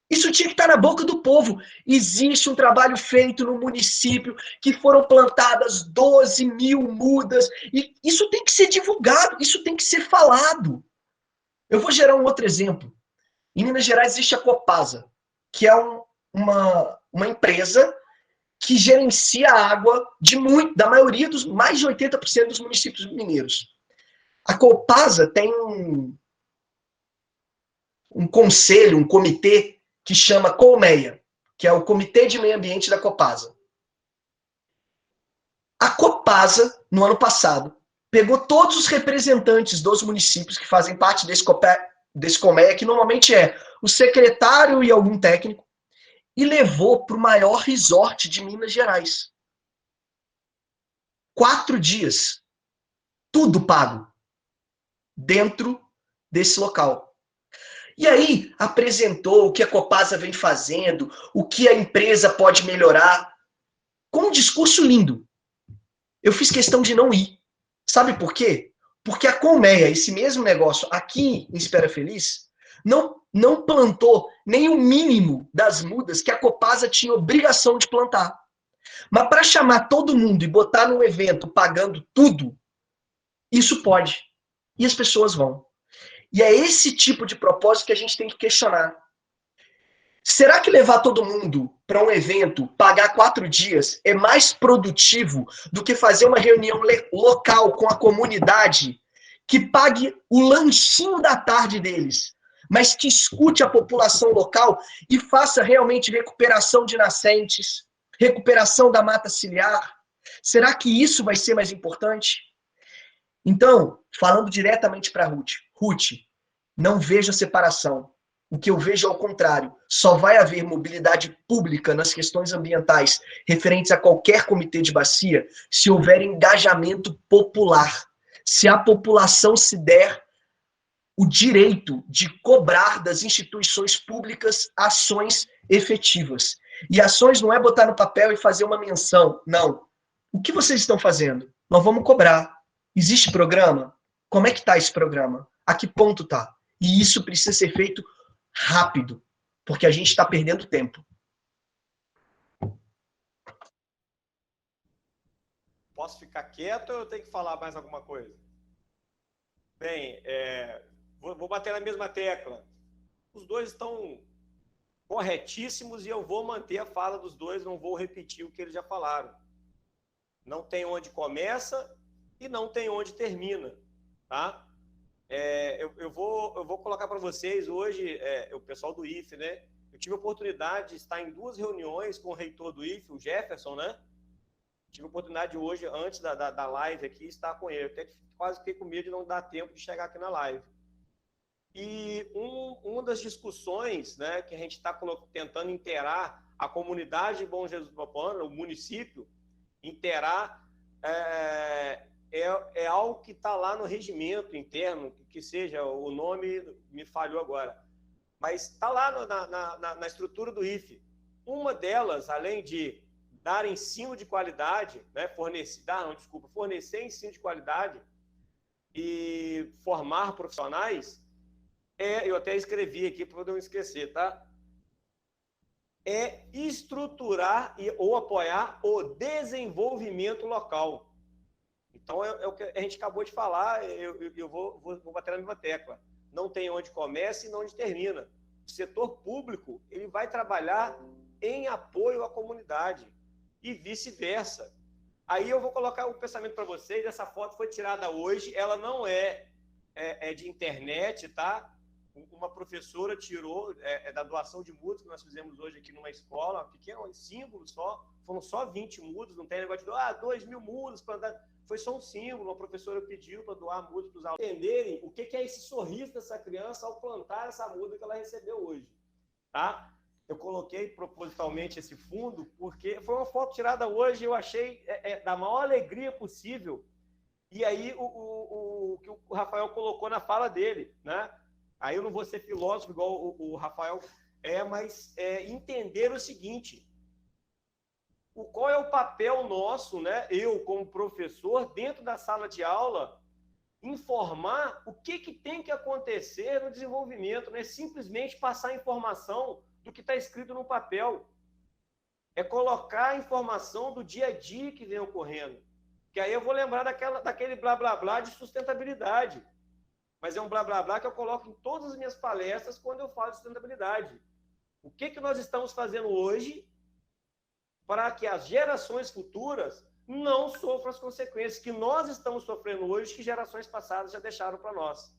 Isso tinha que estar na boca do povo. Existe um trabalho feito no município que foram plantadas 12 mil mudas. E isso tem que ser divulgado, isso tem que ser falado. Eu vou gerar um outro exemplo. Em Minas Gerais existe a Copasa, que é uma empresa que gerencia a água da maioria dos mais de 80% dos municípios mineiros. A Copasa tem um conselho, um comitê que chama Colmeia, que é o Comitê de Meio Ambiente da Copasa. A Copasa, no ano passado, pegou todos os representantes dos municípios que fazem parte desse Colmeia, que normalmente é o secretário e algum técnico, e levou para o maior resort de Minas Gerais. 4 dias. Tudo pago. Dentro desse local. E aí, apresentou o que a Copasa vem fazendo, o que a empresa pode melhorar, com um discurso lindo. Eu fiz questão de não ir. Sabe por quê? Porque a Colmeia, esse mesmo negócio aqui em Espera Feliz, não plantou nem o mínimo das mudas que a Copasa tinha obrigação de plantar. Mas para chamar todo mundo e botar num evento pagando tudo, isso pode. E as pessoas vão. E é esse tipo de propósito que a gente tem que questionar. Será que levar todo mundo para um evento, pagar 4 dias, é mais produtivo do que fazer uma reunião local com a comunidade que pague o lanchinho da tarde deles, mas que escute a população local e faça realmente recuperação de nascentes, recuperação da mata ciliar? Será que isso vai ser mais importante? Então, falando diretamente para Ruth. Ruth, não vejo a separação. O que eu vejo é ao contrário. Só vai haver mobilidade pública nas questões ambientais referentes a qualquer comitê de bacia se houver engajamento popular. Se a população se der o direito de cobrar das instituições públicas ações efetivas. E ações não é botar no papel e fazer uma menção. Não. O que vocês estão fazendo? Nós vamos cobrar. Existe programa? Como é que está esse programa? A que ponto está? E isso precisa ser feito rápido, porque a gente está perdendo tempo. Posso ficar quieto ou eu tenho que falar mais alguma coisa? Bem, vou bater na mesma tecla. Os dois estão corretíssimos e eu vou manter a fala dos dois, não vou repetir o que eles já falaram. Não tem onde começa e não tem onde termina, tá? Eu vou colocar para vocês hoje, o pessoal do IFE, né? Eu tive a oportunidade de estar em 2 reuniões com o reitor do IFE, o Jefferson, né? Tive a oportunidade hoje, antes da live aqui, estar com ele. Até quase fiquei com medo de não dar tempo de chegar aqui na live. E uma das discussões, né, que a gente está tentando inteirar a comunidade de Bom Jesus do Papuana, o município, inteirar é algo que está lá no regimento interno, que seja, o nome me falhou agora, mas está lá na estrutura do IFE. Uma delas, além de dar ensino de qualidade, né, fornecer ensino de qualidade e formar profissionais, eu até escrevi aqui para não esquecer, tá? É estruturar ou apoiar o desenvolvimento local. Então, é o que a gente acabou de falar, eu vou bater na mesma tecla. Não tem onde começa e não onde termina. O setor público, ele vai trabalhar em apoio à comunidade e vice-versa. Aí eu vou colocar o pensamento para vocês. Essa foto foi tirada hoje, ela não é de internet, tá? Uma professora tirou da doação de mudas que nós fizemos hoje aqui numa escola, um pequeno símbolo só, foram só 20 mudas, não tem negócio de 2.000 mudas para andar. Foi só um símbolo, uma professora pediu para doar mudas para os alunos entenderem o que é esse sorriso dessa criança ao plantar essa muda que ela recebeu hoje, tá? Eu coloquei propositalmente esse fundo porque foi uma foto tirada hoje, eu achei da maior alegria possível. E aí o que o Rafael colocou na fala dele, né? Aí eu não vou ser filósofo igual o Rafael mas entender o seguinte: qual é o papel nosso, né? Eu, como professor, dentro da sala de aula, informar o que tem que acontecer no desenvolvimento, não é simplesmente passar informação do que está escrito no papel. É colocar a informação do dia a dia que vem ocorrendo. Que aí eu vou lembrar daquele blá blá blá de sustentabilidade. Mas é um blá blá blá que eu coloco em todas as minhas palestras quando eu falo de sustentabilidade. O que nós estamos fazendo hoje para que as gerações futuras não sofram as consequências que nós estamos sofrendo hoje, que gerações passadas já deixaram para nós.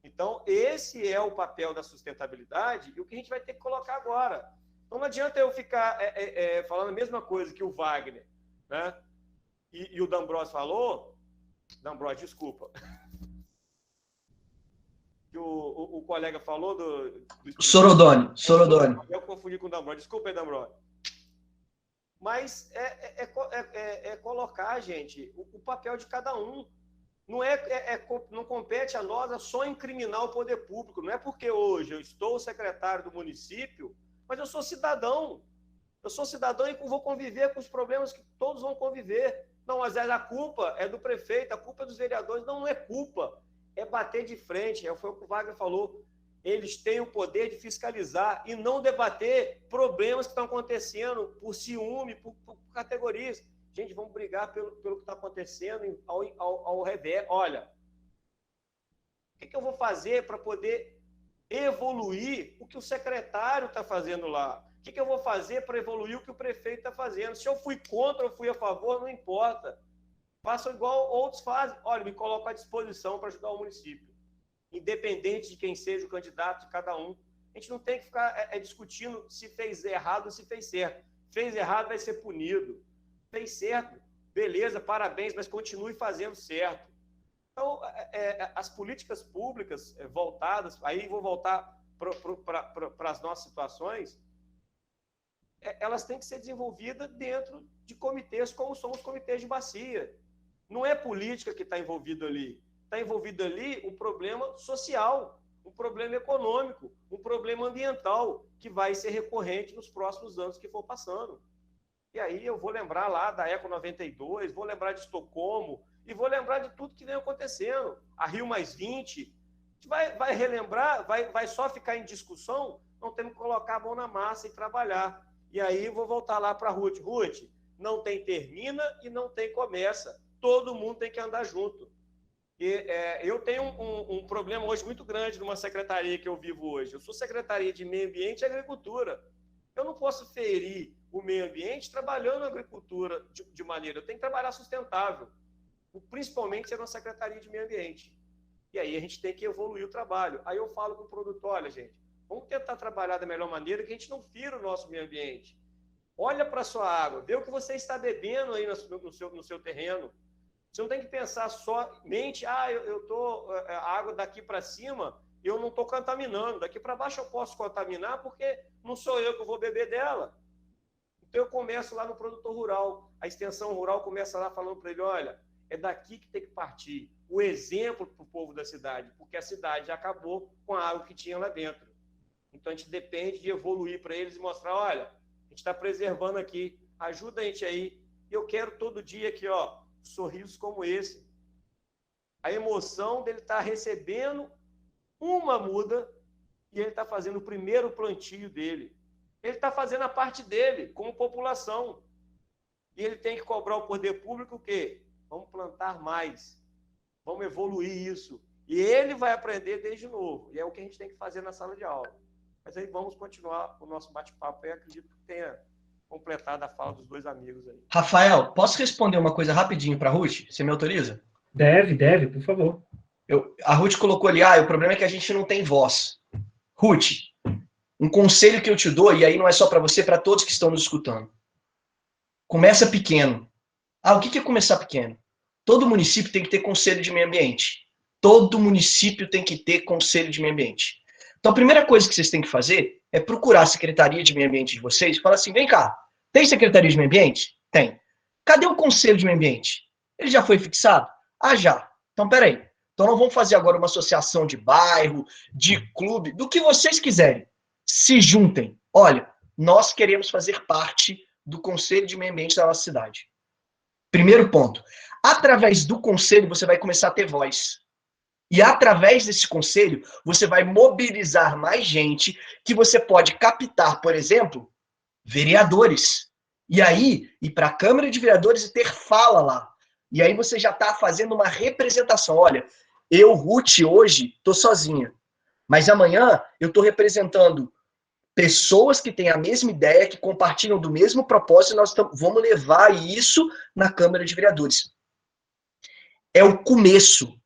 Então, esse é o papel da sustentabilidade e o que a gente vai ter que colocar agora. Então, não adianta eu ficar falando a mesma coisa que o Wagner, né? E o D'Ambrosio falou. D'Ambrosio, desculpa. Que o colega falou do Sorodoni. Eu confundi com o D'Ambrosio. Desculpa aí, D'Ambrosio. Mas é colocar, gente, o papel de cada um. Não compete a nós só incriminar o poder público. Não é porque hoje eu estou secretário do município, mas eu sou cidadão. Eu sou cidadão e vou conviver com os problemas que todos vão conviver. Não, mas a culpa é do prefeito, a culpa é dos vereadores. Não é culpa. É bater de frente. Foi o que o Wagner falou. Eles têm o poder de fiscalizar e não debater problemas que estão acontecendo por ciúme, por categorias. Gente, vamos brigar pelo que está acontecendo ao revés. Olha, o que eu vou fazer para poder evoluir o que o secretário está fazendo lá? O que eu vou fazer para evoluir o que o prefeito está fazendo? Se eu fui contra ou fui a favor, não importa. Façam igual outros fazem. Olha, me coloco à disposição para ajudar o município. Independente de quem seja o candidato de cada um. A gente não tem que ficar discutindo se fez errado ou se fez certo. Fez errado, vai ser punido. Fez certo, beleza, parabéns, mas continue fazendo certo. Então, as políticas públicas voltadas, aí vou voltar para as nossas situações, elas têm que ser desenvolvidas dentro de comitês, como são os comitês de bacia. Não é política que está envolvido ali. Está envolvido ali um problema social, um problema econômico, um problema ambiental, que vai ser recorrente nos próximos anos que for passando. E aí eu vou lembrar lá da Eco 92, vou lembrar de Estocolmo, e vou lembrar de tudo que vem acontecendo. A Rio+20, a gente vai relembrar, vai só ficar em discussão, não temos que colocar a mão na massa e trabalhar. E aí vou voltar lá para a Ruth. Ruth, não tem termina e não tem começa. Todo mundo tem que andar junto. E, eu tenho um problema hoje muito grande numa secretaria que eu vivo hoje. Eu sou secretaria de Meio Ambiente e Agricultura. Eu não posso ferir o meio ambiente trabalhando na agricultura de maneira... Eu tenho que trabalhar sustentável, principalmente ser uma secretaria de meio ambiente. E aí a gente tem que evoluir o trabalho. Aí eu falo com o produtor, olha, gente, vamos tentar trabalhar da melhor maneira que a gente não fira o nosso meio ambiente. Olha para a sua água, vê o que você está bebendo aí no seu terreno. Você não tem que pensar somente, a água daqui para cima, eu não estou contaminando. Daqui para baixo eu posso contaminar porque não sou eu que vou beber dela. Então eu começo lá no produtor rural. A extensão rural começa lá falando para ele, olha, é daqui que tem que partir o exemplo para o povo da cidade, porque a cidade já acabou com a água que tinha lá dentro. Então a gente depende de evoluir para eles e mostrar, olha, a gente está preservando aqui, ajuda a gente aí. E eu quero todo dia aqui, ó, sorrisos como esse. A emoção dele estar recebendo uma muda e ele está fazendo o primeiro plantio dele. Ele está fazendo a parte dele, como população. E ele tem que cobrar o poder público o quê? Vamos plantar mais. Vamos evoluir isso. E ele vai aprender desde novo. E é o que a gente tem que fazer na sala de aula. Mas aí vamos continuar o nosso bate-papo. Eu acredito que tenha completado a fala dos dois amigos aí. Rafael, posso responder uma coisa rapidinho para a Ruth? Você me autoriza? Deve, por favor. A Ruth colocou ali, o problema é que a gente não tem voz. Ruth, um conselho que eu te dou, e aí não é só para você, para todos que estão nos escutando. Começa pequeno. O que é começar pequeno? Todo município tem que ter conselho de meio ambiente. Todo município tem que ter conselho de meio ambiente. Então, a primeira coisa que vocês têm que fazer é procurar a Secretaria de Meio Ambiente de vocês e falar assim, vem cá, tem Secretaria de Meio Ambiente? Tem. Cadê o Conselho de Meio Ambiente? Ele já foi fixado? Já. Então, peraí. Então, nós vamos fazer agora uma associação de bairro, de clube, do que vocês quiserem. Se juntem. Olha, nós queremos fazer parte do Conselho de Meio Ambiente da nossa cidade. Primeiro ponto. Através do conselho, você vai começar a ter voz. E através desse conselho, você vai mobilizar mais gente que você pode captar, por exemplo, vereadores. E aí, ir para a Câmara de Vereadores e ter fala lá. E aí você já está fazendo uma representação. Olha, eu, Ruth, hoje estou sozinha. Mas amanhã eu estou representando pessoas que têm a mesma ideia, que compartilham do mesmo propósito, e nós vamos levar isso na Câmara de Vereadores. É o começo.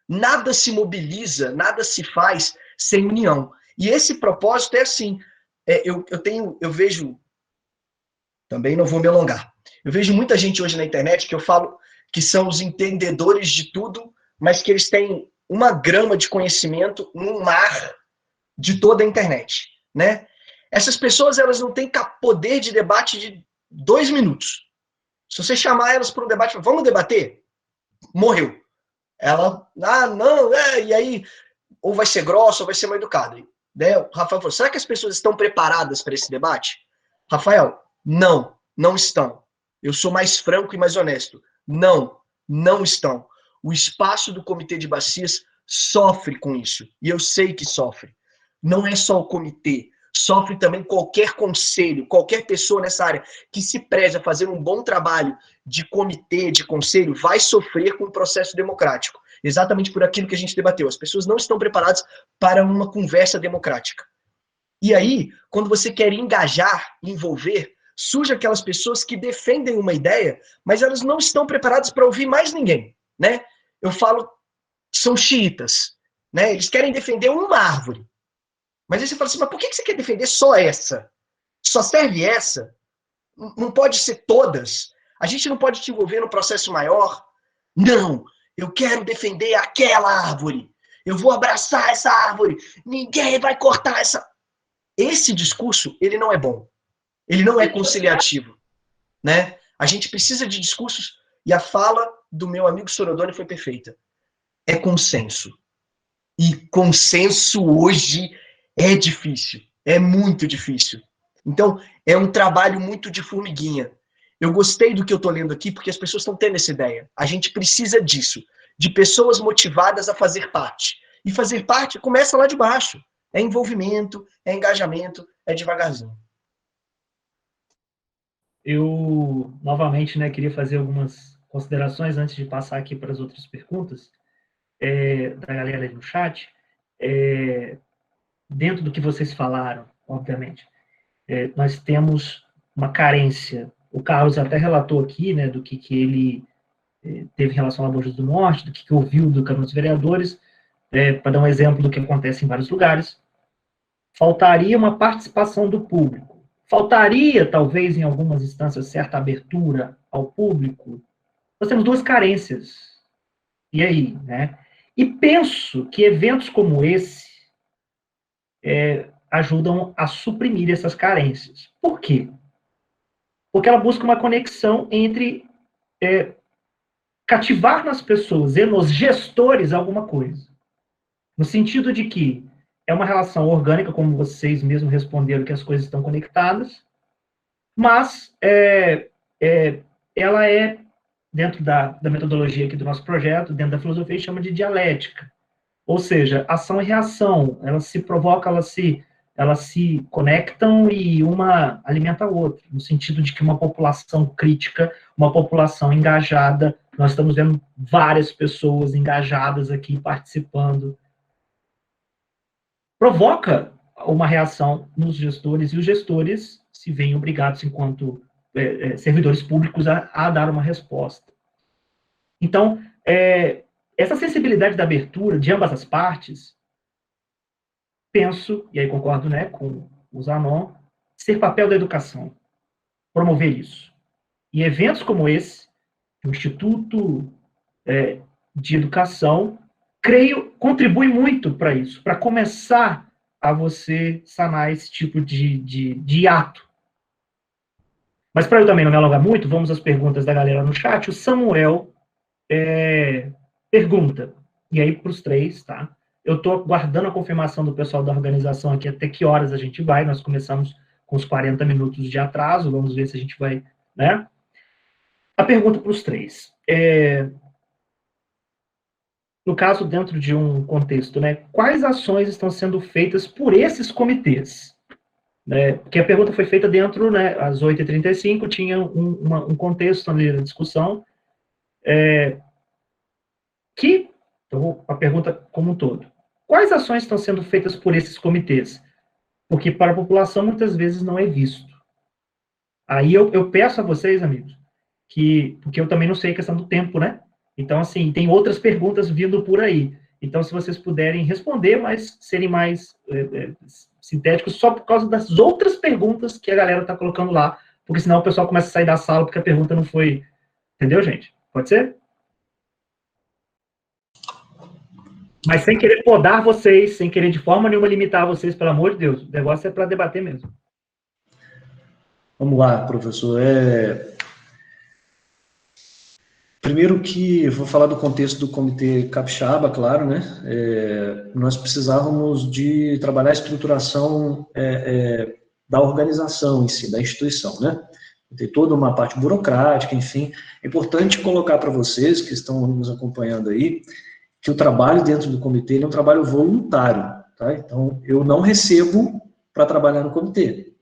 Nada se mobiliza, nada se faz sem união. E esse propósito é assim. Eu vejo, também não vou me alongar, eu vejo muita gente hoje na internet que eu falo que são os entendedores de tudo, mas que eles têm uma grama de conhecimento num mar de toda a internet, né? Essas pessoas, elas não têm poder de debate de 2 minutos. Se você chamar elas para um debate, vamos debater? Morreu. Ela, não, e aí, ou vai ser grossa, ou vai ser mal educada. Né? O Rafael falou, será que as pessoas estão preparadas para esse debate? Rafael, não estão. Eu sou mais franco e mais honesto. Não estão. O espaço do Comitê de Bacias sofre com isso. E eu sei que sofre. Não é só o comitê. Sofre também qualquer conselho, qualquer pessoa nessa área que se preze a fazer um bom trabalho de comitê, de conselho, vai sofrer com o processo democrático. Exatamente por aquilo que a gente debateu. As pessoas não estão preparadas para uma conversa democrática. E aí, quando você quer engajar, envolver, surgem aquelas pessoas que defendem uma ideia, mas elas não estão preparadas para ouvir mais ninguém, né? Eu falo, são xiitas, né? Eles querem defender uma árvore. Mas aí você fala assim, mas por que você quer defender só essa? Só serve essa? Não pode ser todas? A gente não pode te envolver no processo maior? Não, eu quero defender aquela árvore. Eu vou abraçar essa árvore. Ninguém vai cortar essa... Esse discurso, ele não é bom. Ele não é conciliativo, né? A gente precisa de discursos, e a fala do meu amigo Sorodoni foi perfeita. É consenso. E consenso hoje é difícil. É muito difícil. Então, é um trabalho muito de formiguinha. Eu gostei do que eu estou lendo aqui, porque as pessoas estão tendo essa ideia. A gente precisa disso, de pessoas motivadas a fazer parte. E fazer parte começa lá de baixo. É envolvimento, é engajamento, é devagarzinho. Eu, novamente, né, queria fazer algumas considerações antes de passar aqui para as outras perguntas da galera aí no chat. Dentro do que vocês falaram, obviamente, nós temos uma carência. O Carlos até relatou aqui, né, do que ele teve em relação ao Lagoas do Norte, do que ouviu do Câmara dos Vereadores, para dar um exemplo do que acontece em vários lugares. Faltaria uma participação do público. Faltaria, talvez, em algumas instâncias, certa abertura ao público. Nós temos duas carências. E aí, né? E penso que eventos como esse ajudam a suprimir essas carências. Por quê? Porque ela busca uma conexão entre cativar nas pessoas e nos gestores alguma coisa. No sentido de que é uma relação orgânica, como vocês mesmos responderam, que as coisas estão conectadas, mas ela é, dentro da metodologia aqui do nosso projeto, dentro da filosofia, chama de dialética. Ou seja, ação e reação, elas se provocam, elas se conectam e uma alimenta a outra, no sentido de que uma população crítica, uma população engajada, nós estamos vendo várias pessoas engajadas aqui participando, provoca uma reação nos gestores, e os gestores se veem obrigados, enquanto servidores públicos, a dar uma resposta. Então, essa sensibilidade da abertura de ambas as partes, penso, e aí concordo, né, com o Zanon, ser papel da educação, promover isso. E eventos como esse, o Instituto de Educação, creio, contribui muito para isso, para começar a você sanar esse tipo de ato. Mas para eu também não me alongar muito, vamos às perguntas da galera no chat. O Samuel pergunta, e aí para os três, tá? Eu estou guardando a confirmação do pessoal da organização aqui até que horas a gente vai. Nós começamos com os 40 minutos de atraso, vamos ver se a gente vai, né? A pergunta para os três. No caso, dentro de um contexto, né, quais ações estão sendo feitas por esses comitês? Porque a pergunta foi feita dentro, né, às 8h35, tinha um contexto ali na discussão, então, a pergunta como um todo. Quais ações estão sendo feitas por esses comitês? Porque para a população, muitas vezes, não é visto. Aí eu peço a vocês, amigos, porque eu também não sei a questão do tempo, né? Então, assim, tem outras perguntas vindo por aí. Então, se vocês puderem responder, mas serem mais sintéticos, só por causa das outras perguntas que a galera está colocando lá, porque senão o pessoal começa a sair da sala porque a pergunta não foi... Entendeu, gente? Pode ser? Mas sem querer podar vocês, sem querer de forma nenhuma limitar vocês, pelo amor de Deus. O negócio é para debater mesmo. Vamos lá, professor. Primeiro que vou falar do contexto do Comitê Capixaba, claro, né? Nós precisávamos de trabalhar a estruturação da organização em si, da instituição, né? Tem toda uma parte burocrática, enfim. É importante colocar para vocês que estão nos acompanhando aí que o trabalho dentro do comitê é um trabalho voluntário, tá? Então, eu não recebo para trabalhar no comitê.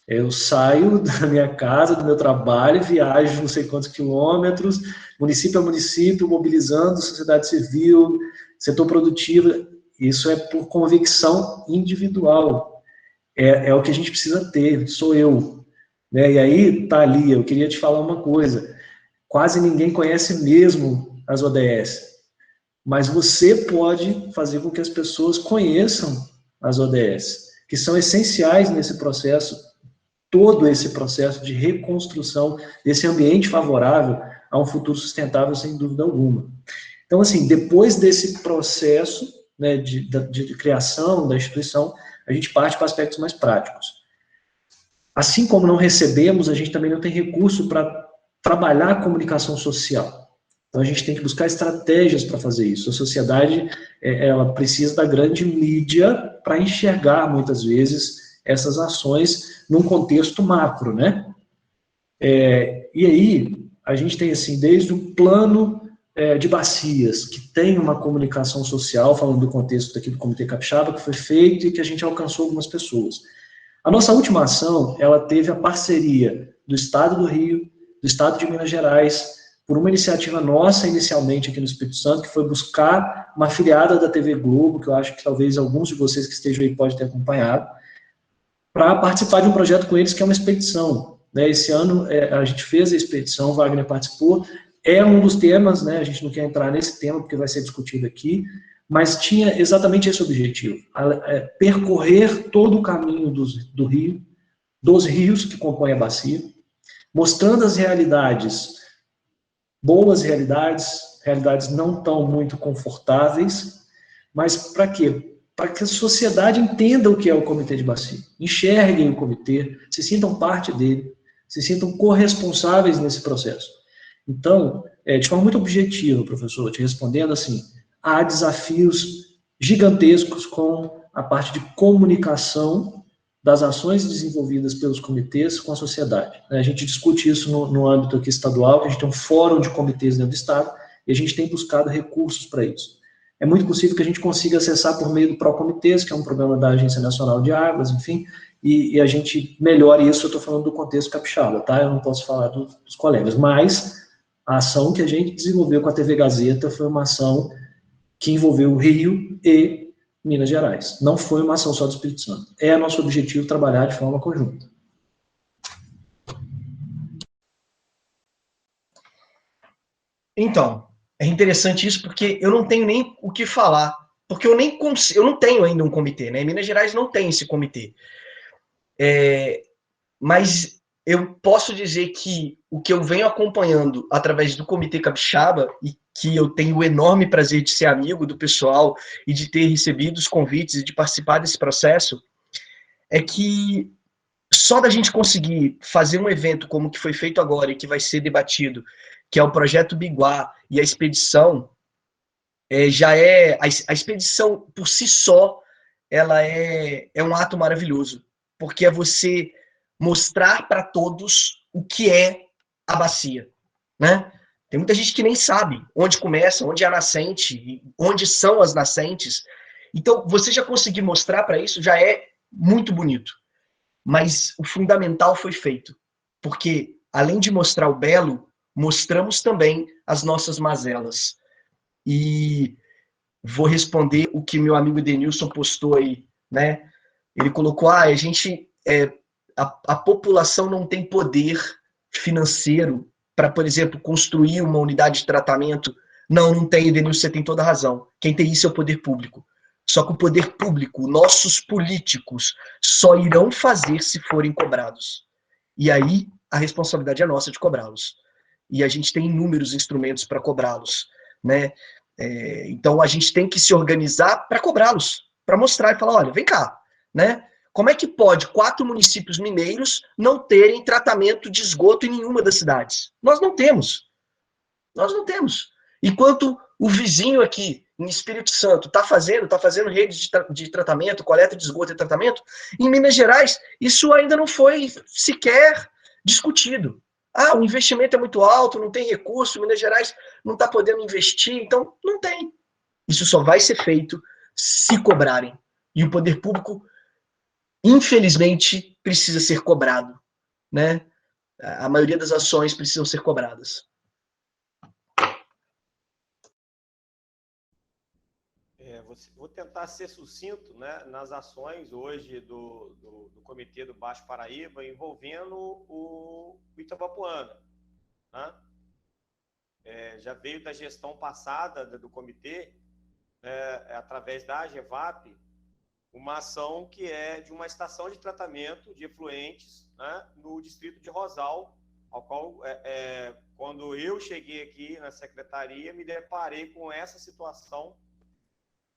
Eu saio da minha casa, do meu trabalho, viajo não sei quantos quilômetros, município a município, mobilizando sociedade civil, setor produtivo. Isso é por convicção individual. É o que a gente precisa ter, sou eu. Né? E aí, Thalia, eu queria te falar uma coisa. Quase ninguém conhece mesmo as ODS. Mas você pode fazer com que as pessoas conheçam as ODS, que são essenciais nesse processo, todo esse processo de reconstrução desse ambiente favorável a um futuro sustentável, sem dúvida alguma. Então, assim, depois desse processo, né, de criação da instituição, a gente parte para aspectos mais práticos. Assim como não recebemos, a gente também não tem recurso para trabalhar a comunicação social. Então, a gente tem que buscar estratégias para fazer isso. A sociedade, ela precisa da grande mídia para enxergar, muitas vezes, essas ações num contexto macro, né? E aí, a gente tem, assim, desde o plano de bacias, que tem uma comunicação social, falando do contexto daqui do Comitê Capixaba, que foi feito e que a gente alcançou algumas pessoas. A nossa última ação, ela teve a parceria do Estado do Rio, do Estado de Minas Gerais, por uma iniciativa nossa, inicialmente, aqui no Espírito Santo, que foi buscar uma afiliada da TV Globo, que eu acho que talvez alguns de vocês que estejam aí podem ter acompanhado, para participar de um projeto com eles, que é uma expedição. Né? Esse ano, a gente fez a expedição, o Wagner participou, é um dos temas, né? A gente não quer entrar nesse tema, porque vai ser discutido aqui, mas tinha exatamente esse objetivo, percorrer todo o caminho do rio, dos rios que compõem a bacia, mostrando as realidades, boas realidades, realidades não tão muito confortáveis, mas para quê? Para que a sociedade entenda o que é o Comitê de Bacia, enxerguem o comitê, se sintam parte dele, se sintam corresponsáveis nesse processo. Então, de forma muito objetiva, professor, te respondendo assim, há desafios gigantescos com a parte de comunicação das ações desenvolvidas pelos comitês com a sociedade. A gente discute isso no âmbito aqui estadual, a gente tem um fórum de comitês dentro do Estado, e a gente tem buscado recursos para isso. É muito possível que a gente consiga acessar por meio do Procomitês, que é um programa da Agência Nacional de Águas, enfim, e a gente melhore isso. Eu estou falando do contexto capixaba, tá? Eu não posso falar dos colegas, mas a ação que a gente desenvolveu com a TV Gazeta foi uma ação que envolveu o Rio e Minas Gerais. Não foi uma ação só do Espírito Santo. É nosso objetivo trabalhar de forma conjunta. Então, é interessante isso, porque eu não tenho nem o que falar, porque eu não tenho ainda um comitê, né? Minas Gerais não tem esse comitê. Mas eu posso dizer que o que eu venho acompanhando através do Comitê Capixaba, e que eu tenho o enorme prazer de ser amigo do pessoal e de ter recebido os convites e de participar desse processo, é que só da gente conseguir fazer um evento como o que foi feito agora e que vai ser debatido, que é o Projeto Biguá e a expedição, a expedição por si só, ela é um ato maravilhoso, porque é você mostrar para todos o que é a bacia, né? Tem muita gente que nem sabe onde começa, onde é a nascente, onde são as nascentes. Então, você já conseguir mostrar para isso já é muito bonito. Mas o fundamental foi feito, porque além de mostrar o belo, mostramos também as nossas mazelas. E vou responder o que meu amigo Denilson postou aí, né? Ele colocou, a população não tem poder financeiro para, por exemplo, construir uma unidade de tratamento. Não tem, Edenilson, você tem toda a razão. Quem tem isso é o poder público. Só que o poder público, nossos políticos, só irão fazer se forem cobrados. E aí, a responsabilidade é nossa de cobrá-los. E a gente tem inúmeros instrumentos para cobrá-los, né? Então, a gente tem que se organizar para cobrá-los, para mostrar e falar, olha, vem cá, né? Como é que pode 4 municípios mineiros não terem tratamento de esgoto em nenhuma das cidades? Nós não temos. Nós não temos. Enquanto o vizinho aqui, em Espírito Santo, está fazendo rede de tratamento, coleta de esgoto e tratamento, em Minas Gerais, isso ainda não foi sequer discutido. Ah, o investimento é muito alto, não tem recurso, Minas Gerais não está podendo investir, então não tem. Isso só vai ser feito se cobrarem. E o poder público, infelizmente, precisa ser cobrado, né? A maioria das ações precisam ser cobradas. Vou tentar ser sucinto, né, nas ações hoje do Comitê do Baixo Paraíba envolvendo o Itabapoana. Né? Já veio da gestão passada do comitê, através da AGEVAP, uma ação que é de uma estação de tratamento de efluentes, né, no distrito de Rosal, ao qual, quando eu cheguei aqui na secretaria, me deparei com essa situação,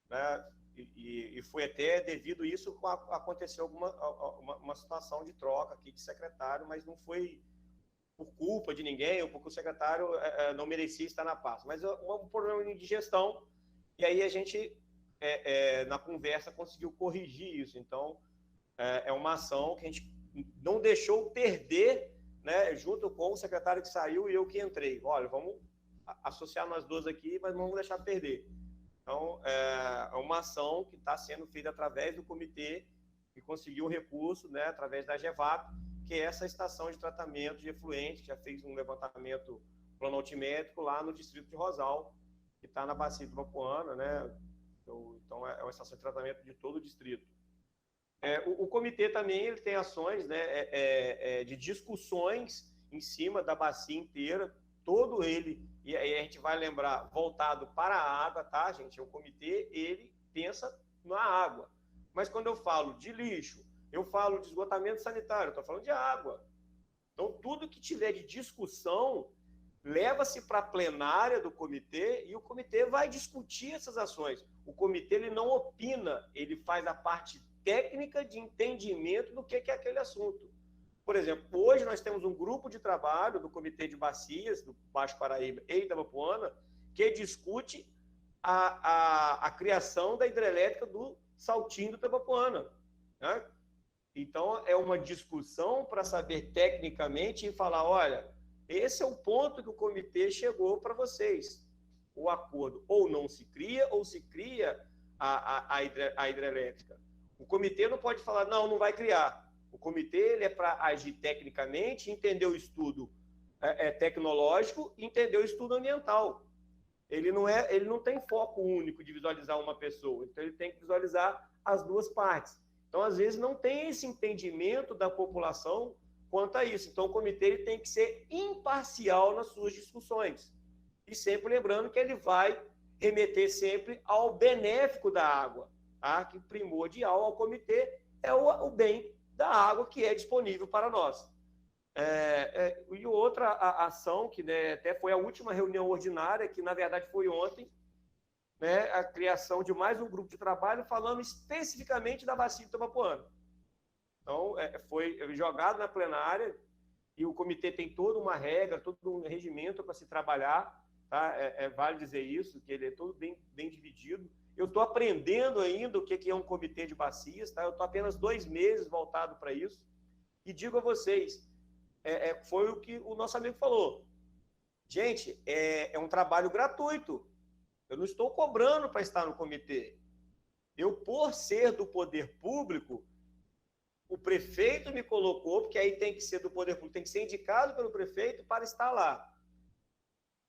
né, e foi até devido a isso que aconteceu uma situação de troca aqui de secretário, mas não foi por culpa de ninguém ou porque o secretário não merecia estar na pasta, mas um problema de gestão, e aí a gente, na conversa, conseguiu corrigir isso. Então, é uma ação que a gente não deixou perder, né, junto com o secretário que saiu e eu que entrei. Olha, vamos associar nós dois aqui, mas não vamos deixar perder. Então, é uma ação que está sendo feita através do comitê que conseguiu um recurso, né, através da GEVAP, que é essa estação de tratamento de efluentes, que já fez um levantamento planoaltimétrico lá no distrito de Rosal, que está na bacia do Itabapoana, né? Então, é uma estação de tratamento de todo o distrito. O comitê também ele tem ações, né, de discussões em cima da bacia inteira, todo ele, e aí a gente vai lembrar, voltado para a água, tá, gente? O comitê, ele pensa na água. Mas quando eu falo de lixo, eu falo de esgotamento sanitário, estou falando de água. Então, tudo que tiver de discussão, leva-se para a plenária do comitê e o comitê vai discutir essas ações. O comitê ele não opina, ele faz a parte técnica de entendimento do que é aquele assunto. Por exemplo, hoje nós temos um grupo de trabalho do Comitê de Bacias, do Baixo Paraíba e Itabapoana, que discute a criação da hidrelétrica do Saltinho do Itabapoana. Né? Então, é uma discussão para saber tecnicamente e falar, olha, esse é o ponto que o comitê chegou para vocês. O acordo ou não se cria, ou se cria a hidrelétrica. O comitê não pode falar, não vai criar. O comitê ele é para agir tecnicamente, entender o estudo tecnológico e entender o estudo ambiental. Ele não tem foco único de visualizar uma pessoa, então ele tem que visualizar as duas partes. Então, às vezes, não tem esse entendimento da população quanto a isso. Então, o comitê ele tem que ser imparcial nas suas discussões. E sempre lembrando que ele vai remeter sempre ao benéfico da água, tá? Que primordial ao comitê é o bem da água que é disponível para nós. E outra ação, que, né, até foi a última reunião ordinária, que na verdade foi ontem, né, a criação de mais um grupo de trabalho falando especificamente da bacia do Itabapoana. Então, foi jogado na plenária e o comitê tem toda uma regra, todo um regimento para se trabalhar, tá? Vale dizer isso, que ele é todo bem dividido. Eu estou aprendendo ainda o que é um comitê de bacias, tá? Eu estou apenas 2 meses voltado para isso. E digo a vocês, foi o que o nosso amigo falou. Gente, é um trabalho gratuito. Eu não estou cobrando para estar no comitê. Eu, por ser do poder público, o prefeito me colocou, porque aí tem que ser do poder público, tem que ser indicado pelo prefeito para estar lá.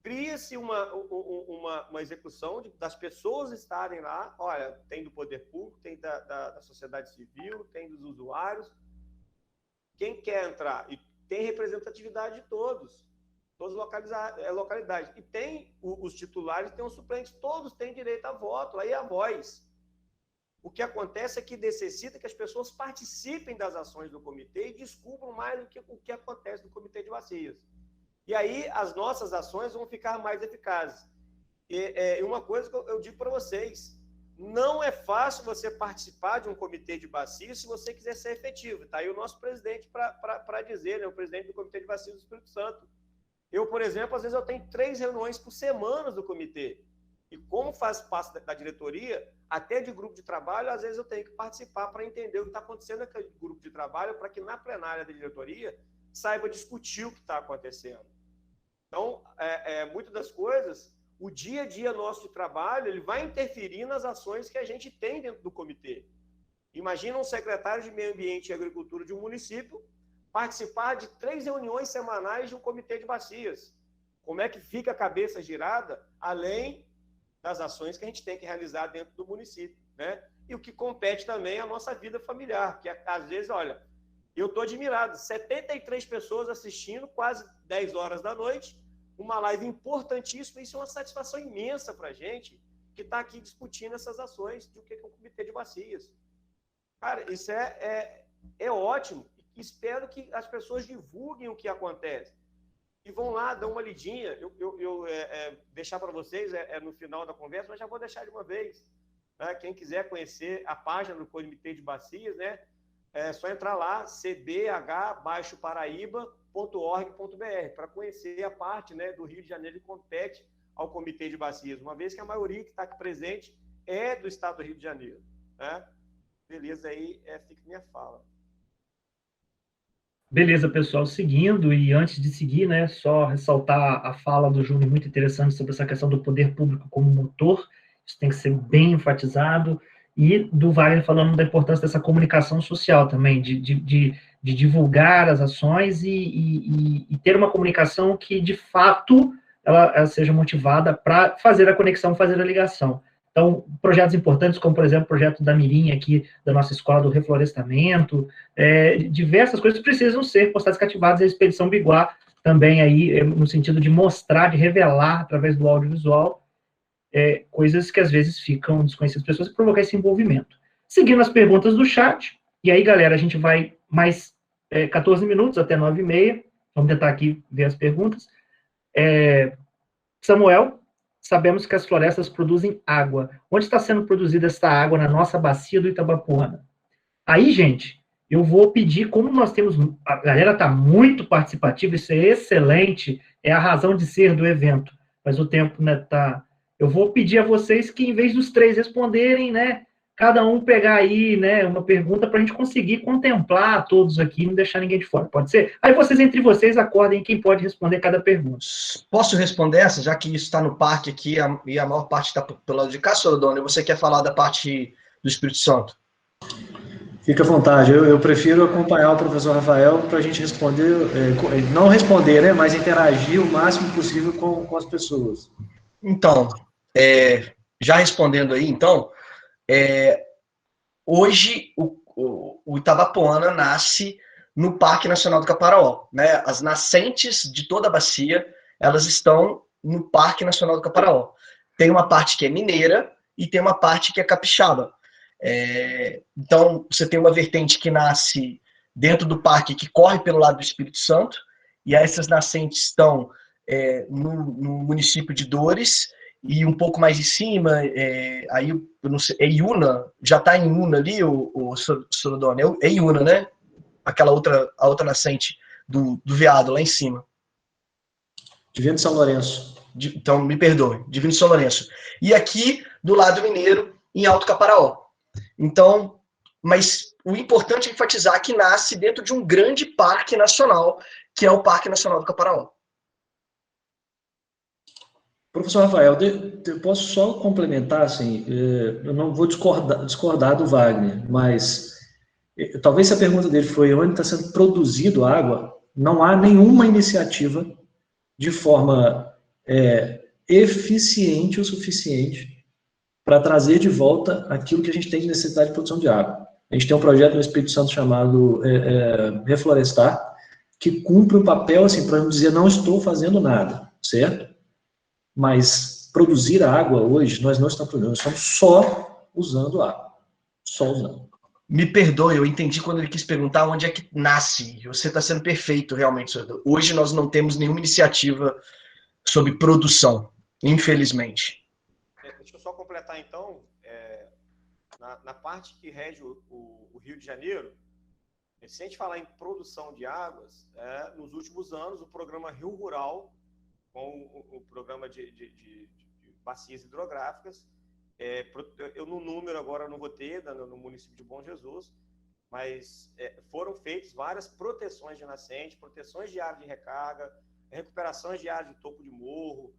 Cria-se uma execução das pessoas estarem lá. Olha, tem do poder público, tem da sociedade civil, tem dos usuários. Quem quer entrar? E tem representatividade de todos. todas as localidades. E tem os titulares, tem os suplentes, todos têm direito a voto, aí a voz. O que acontece é que necessita que as pessoas participem das ações do comitê e descubram mais do que o que acontece no comitê de bacias. E aí as nossas ações vão ficar mais eficazes. E uma coisa que eu digo para vocês, não é fácil você participar de um comitê de bacias se você quiser ser efetivo. Está aí o nosso presidente para dizer, né, o presidente do comitê de bacias do Espírito Santo. Eu, por exemplo, às vezes eu tenho 3 reuniões por semana do comitê. E como faz parte da diretoria, até de grupo de trabalho, às vezes eu tenho que participar para entender o que está acontecendo naquele grupo de trabalho, para que na plenária da diretoria saiba discutir o que está acontecendo. Então, muitas das coisas, o dia a dia nosso de trabalho, ele vai interferir nas ações que a gente tem dentro do comitê. Imagina um secretário de Meio Ambiente e Agricultura de um município participar de 3 reuniões semanais de um comitê de bacias. Como é que fica a cabeça girada, além das ações que a gente tem que realizar dentro do município, né? E o que compete também à nossa vida familiar, que às vezes, olha, eu estou admirado, 73 pessoas assistindo, quase 10 horas da noite, uma live importantíssima, isso é uma satisfação imensa para a gente, que está aqui discutindo essas ações do que é o comitê de bacias. Cara, isso é ótimo, e espero que as pessoas divulguem o que acontece. E vão lá, dão uma lidinha. Eu deixar para vocês no final da conversa, mas já vou deixar de uma vez. Né? Quem quiser conhecer a página do Comitê de Bacias, né? É só entrar lá, cbh-paraíba.org.br, para conhecer a parte, né, do Rio de Janeiro que compete ao Comitê de Bacias, uma vez que a maioria que está aqui presente é do estado do Rio de Janeiro. Né? Beleza, aí fica minha fala. Beleza, pessoal, seguindo, e antes de seguir, né, só ressaltar a fala do Júnior muito interessante sobre essa questão do poder público como motor, isso tem que ser bem enfatizado, e do Wagner falando da importância dessa comunicação social também, de divulgar as ações e ter uma comunicação que, de fato, ela seja motivada para fazer a conexão, fazer a ligação. Então, projetos importantes, como, por exemplo, o projeto da Mirim aqui, da nossa escola do reflorestamento, diversas coisas precisam ser postadas, cativadas, a Expedição Biguá também aí, no sentido de mostrar, de revelar, através do audiovisual, coisas que às vezes ficam desconhecidas das pessoas e provocar esse envolvimento. Seguindo as perguntas do chat, e aí, galera, a gente vai mais 14 minutos, até 9h30, vamos tentar aqui ver as perguntas. Samuel, sabemos que as florestas produzem água. Onde está sendo produzida essa água na nossa bacia do Itabapoana? Aí, gente, eu vou pedir, como nós temos... A galera está muito participativa, isso é excelente, é a razão de ser do evento, mas o tempo, né, tá... Eu vou pedir a vocês que, em vez dos 3 responderem, né, cada um pegar aí, né, uma pergunta para a gente conseguir contemplar todos aqui e não deixar ninguém de fora, pode ser? Aí vocês, entre vocês, acordem quem pode responder cada pergunta. Posso responder essa, já que isso está no parque aqui e a maior parte está pelo lado de cá, Sorodônio? Você quer falar da parte do Espírito Santo? Fica à vontade, eu prefiro acompanhar o professor Rafael para a gente responder, não responder, né, mas interagir o máximo possível com as pessoas. Então, já respondendo aí, então, hoje o Itabapoana nasce no Parque Nacional do Caparaó, né? As nascentes de toda a bacia, elas estão no Parque Nacional do Caparaó. Tem uma parte que é mineira e tem uma parte que é capixaba. Então, você tem uma vertente que nasce dentro do parque, que corre pelo lado do Espírito Santo, e essas nascentes estão no município de Dores, e um pouco mais em cima, aí, eu não sei, Iuna, já está em Iuna ali, o Sorodônio, é Iuna, né? A outra nascente do Veado, lá em cima. Divino de São Lourenço. Então, me perdoe, Divino de São Lourenço. E aqui, do lado mineiro, em Alto Caparaó. Então, mas o importante é enfatizar que nasce dentro de um grande parque nacional, que é o Parque Nacional do Caparaó. Professor Rafael, eu posso só complementar, assim, eu não vou discordar do Wagner, mas talvez se a pergunta dele foi onde está sendo produzido água, não há nenhuma iniciativa de forma eficiente o suficiente para trazer de volta aquilo que a gente tem de necessidade de produção de água. A gente tem um projeto no Espírito Santo chamado Reflorestar, que cumpre um papel, assim, para não dizer não estou fazendo nada, certo? Mas produzir água hoje, nós não estamos produzindo, nós estamos só usando água. Só usando. Me perdoe, eu entendi quando ele quis perguntar onde é que nasce. Você está sendo perfeito, realmente, senhor. Hoje nós não temos nenhuma iniciativa sobre produção, infelizmente. Deixa eu só completar, então. Na parte que rege o Rio de Janeiro, se a gente falar em produção de águas, nos últimos anos, o programa Rio Rural, com o programa de bacias hidrográficas, eu no número agora não vou ter, no município de Bom Jesus, mas foram feitas várias proteções de nascente, proteções de área de recarga, recuperações de área de topo de morro,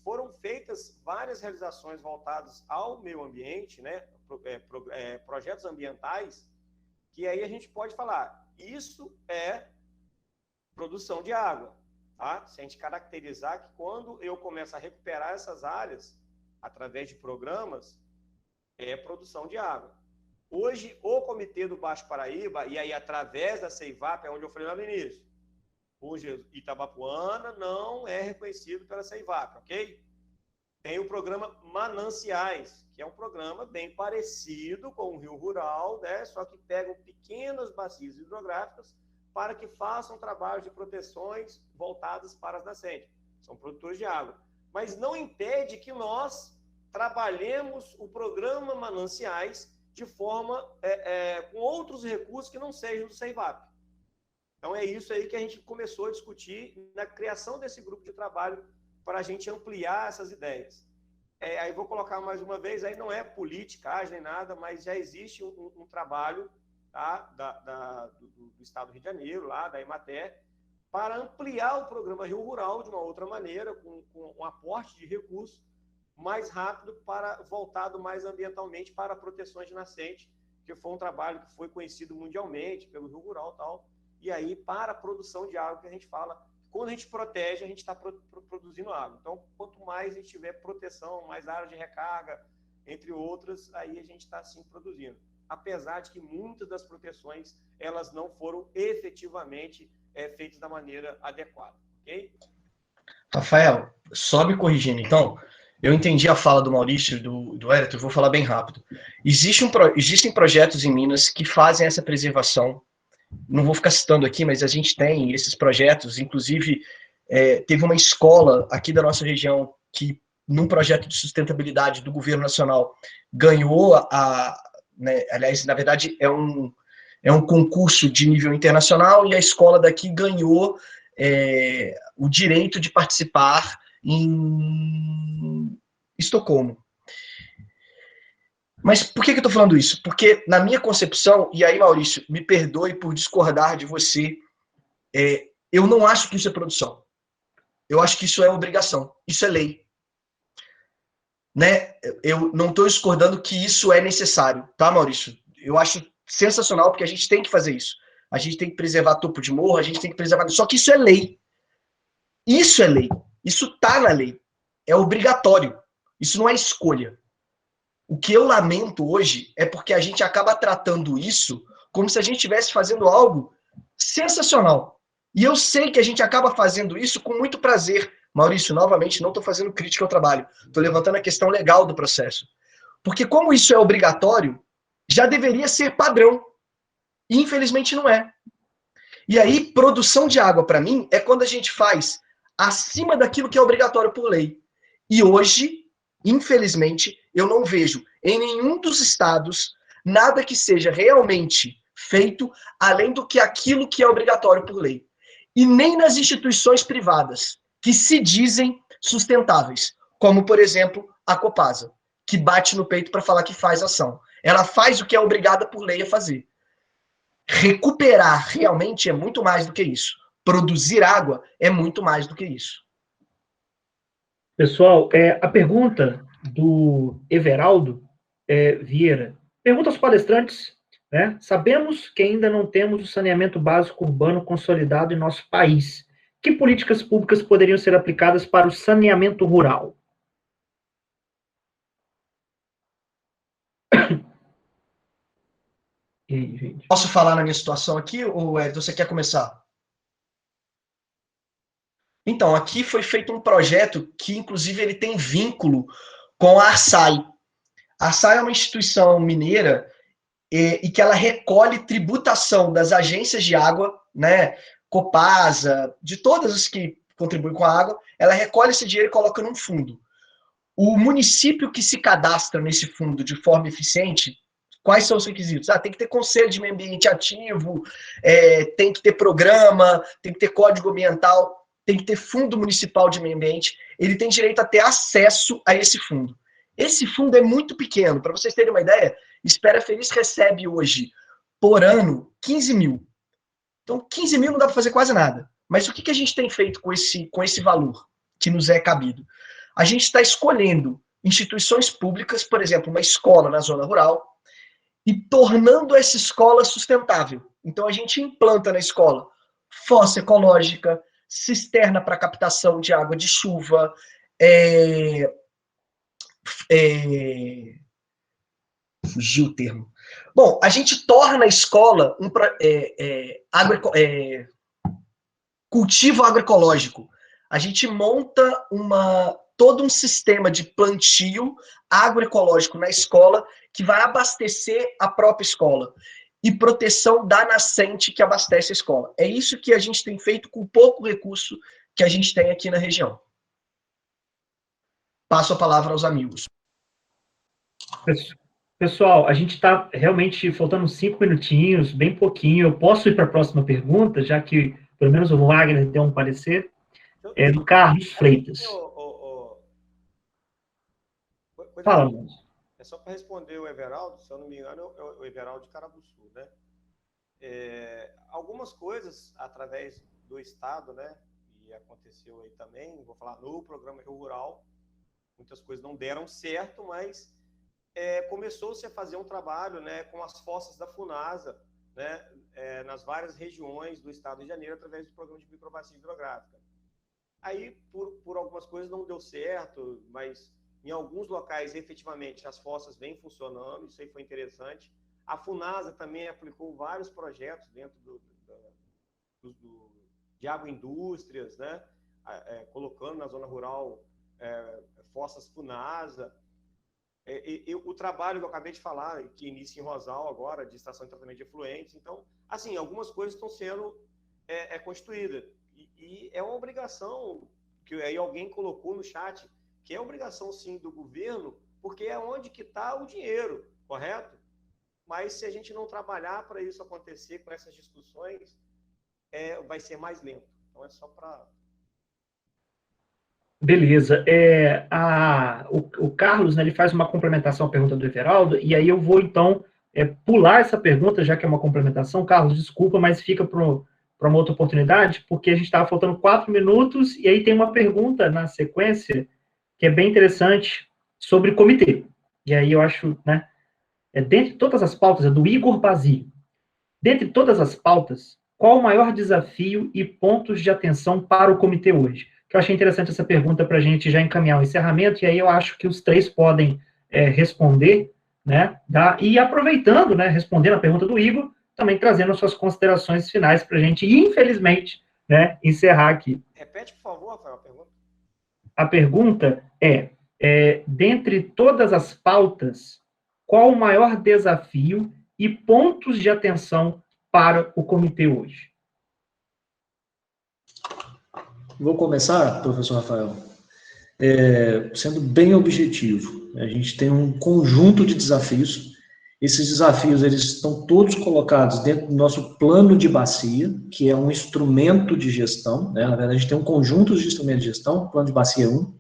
foram feitas várias realizações voltadas ao meio ambiente, né? Projetos ambientais, que aí a gente pode falar, isso é produção de água, tá? Se a gente caracterizar que quando eu começo a recuperar essas áreas, através de programas, é produção de água. Hoje, o Comitê do Baixo Paraíba, e aí através da CEIVAP, é onde eu falei lá no início, hoje Itabapuana não é reconhecido pela CEIVAP, ok? Tem o programa Mananciais, que é um programa bem parecido com o Rio Rural, né? Só que pegam pequenas bacias hidrográficas para que façam trabalhos de proteções voltadas para as nascentes. São produtores de água. Mas não impede que nós trabalhemos o programa Mananciais de forma com outros recursos que não sejam do CEIVAP. Então, é isso aí que a gente começou a discutir na criação desse grupo de trabalho para a gente ampliar essas ideias. Aí vou colocar mais uma vez, aí não é politicagem nem nada, mas já existe um trabalho, tá, do Estado do Rio de Janeiro, lá da Emater, para ampliar o programa Rio Rural de uma outra maneira, com um aporte de recursos mais rápido, voltado mais ambientalmente para proteções de nascente, que foi um trabalho que foi conhecido mundialmente pelo Rio Rural e tal, e aí para a produção de água que a gente fala, quando a gente protege, a gente está produzindo água. Então, quanto mais a gente tiver proteção, mais área de recarga, entre outras, aí a gente está sim produzindo. Apesar de que muitas das proteções, elas não foram efetivamente feitas da maneira adequada, ok? Rafael, só me corrigindo, então, eu entendi a fala do Maurício e do Hélito, eu vou falar bem rápido. Existem projetos em Minas que fazem essa preservação. Não vou ficar citando aqui, mas a gente tem esses projetos, inclusive teve uma escola aqui da nossa região que, num projeto de sustentabilidade do governo nacional, ganhou né, aliás, na verdade, é um concurso de nível internacional, e a escola daqui ganhou o direito de participar em Estocolmo. Mas por que eu estou falando isso? Porque, na minha concepção, e aí, Maurício, me perdoe por discordar de você, eu não acho que isso é produção. Eu acho que isso é obrigação. Isso é lei. Né? Eu não estou discordando que isso é necessário, tá, Maurício? Eu acho sensacional, porque a gente tem que fazer isso. A gente tem que preservar topo de morro, a gente tem que preservar... Só que isso é lei. Isso é lei. Isso está na lei. É obrigatório. Isso não é escolha. O que eu lamento hoje é porque a gente acaba tratando isso como se a gente estivesse fazendo algo sensacional. E eu sei que a gente acaba fazendo isso com muito prazer. Maurício, novamente, não estou fazendo crítica ao trabalho. Estou levantando a questão legal do processo. Porque como isso é obrigatório, já deveria ser padrão. E infelizmente não é. E aí, produção de água, para mim, é quando a gente faz acima daquilo que é obrigatório por lei. E hoje, infelizmente, eu não vejo em nenhum dos estados nada que seja realmente feito além do que aquilo que é obrigatório por lei. E nem nas instituições privadas, que se dizem sustentáveis, como, por exemplo, a Copasa, que bate no peito para falar que faz ação. Ela faz o que é obrigada por lei a fazer. Recuperar realmente é muito mais do que isso. Produzir água é muito mais do que isso. Pessoal, a pergunta do Everaldo Vieira. Pergunta aos palestrantes, né? Sabemos que ainda não temos o saneamento básico urbano consolidado em nosso país. Que políticas públicas poderiam ser aplicadas para o saneamento rural? E aí, gente? Posso falar na minha situação aqui, ou Ed, você quer começar? Então, aqui foi feito um projeto que, inclusive, ele tem vínculo com a Arsai. A Arsai é uma instituição mineira e que ela recolhe tributação das agências de água, né, Copasa, de todas as que contribuem com a água, ela recolhe esse dinheiro e coloca num fundo. O município que se cadastra nesse fundo de forma eficiente, quais são os requisitos? Tem que ter conselho de meio ambiente ativo, tem que ter programa, tem que ter código ambiental, tem que ter fundo municipal de meio ambiente. Ele tem direito a ter acesso a esse fundo. Esse fundo é muito pequeno. Para vocês terem uma ideia, Espera Feliz recebe hoje, por ano, 15 mil. Então, 15 mil não dá para fazer quase nada. Mas o que a gente tem feito com esse valor que nos é cabido? A gente está escolhendo instituições públicas, por exemplo, uma escola na zona rural, e tornando essa escola sustentável. Então, a gente implanta na escola fossa ecológica, cisterna para captação de água de chuva, fugiu o termo. Bom, a gente torna a escola cultivo agroecológico. A gente monta todo um sistema de plantio agroecológico na escola que vai abastecer a própria escola e proteção da nascente que abastece a escola. É isso que a gente tem feito com pouco recurso que a gente tem aqui na região. Passo a palavra aos amigos. Pessoal, a gente está realmente faltando 5 minutinhos, bem pouquinho. Eu posso ir para a próxima pergunta, já que pelo menos o Wagner deu um parecer? É do Carlos Freitas. Fala, moço. É só para responder o Everaldo, se eu não me engano, é o Everaldo de Carabuçu, né? Algumas coisas, através do Estado, né? E aconteceu aí também, vou falar no programa Rio Rural, muitas coisas não deram certo, mas começou-se a fazer um trabalho, né, com as fossas da Funasa, né, nas várias regiões do Estado de Janeiro, através do programa de microbacia hidrográfica. Aí, por algumas coisas não deu certo, mas em alguns locais, efetivamente, as fossas vêm funcionando, isso aí foi interessante. A Funasa também aplicou vários projetos dentro de agroindústrias, né? Colocando na zona rural fossas Funasa. O trabalho que eu acabei de falar, que inicia em Rosal agora, de estação de tratamento de efluentes. Então, assim, algumas coisas estão sendo constituídas. E é uma obrigação, que aí alguém colocou no chat, que é obrigação, sim, do governo, porque é onde que está o dinheiro, correto? Mas se a gente não trabalhar para isso acontecer com essas discussões, vai ser mais lento. Então, é só para... Beleza. O Carlos, né, ele faz uma complementação à pergunta do Everaldo, e aí eu vou, então, pular essa pergunta, já que é uma complementação. Carlos, desculpa, mas fica para uma outra oportunidade, porque a gente estava faltando 4 minutos, e aí tem uma pergunta na sequência que é bem interessante sobre comitê. E aí eu acho, né, dentre todas as pautas, é do Igor Basílio. Dentre todas as pautas, qual o maior desafio e pontos de atenção para o comitê hoje? Que eu achei interessante essa pergunta para a gente já encaminhar o encerramento, e aí eu acho que os 3 podem responder, né, e aproveitando, né, respondendo a pergunta do Igor, também trazendo as suas considerações finais para a gente, infelizmente, né, encerrar aqui. Repete, por favor, Rafael, a pergunta. A pergunta dentre todas as pautas, qual o maior desafio e pontos de atenção para o comitê hoje? Vou começar, professor Rafael, sendo bem objetivo. A gente tem um conjunto de desafios. Esses desafios, eles estão todos colocados dentro do nosso plano de bacia, que é um instrumento de gestão, né? Na verdade, a gente tem um conjunto de instrumentos de gestão, o plano de bacia é um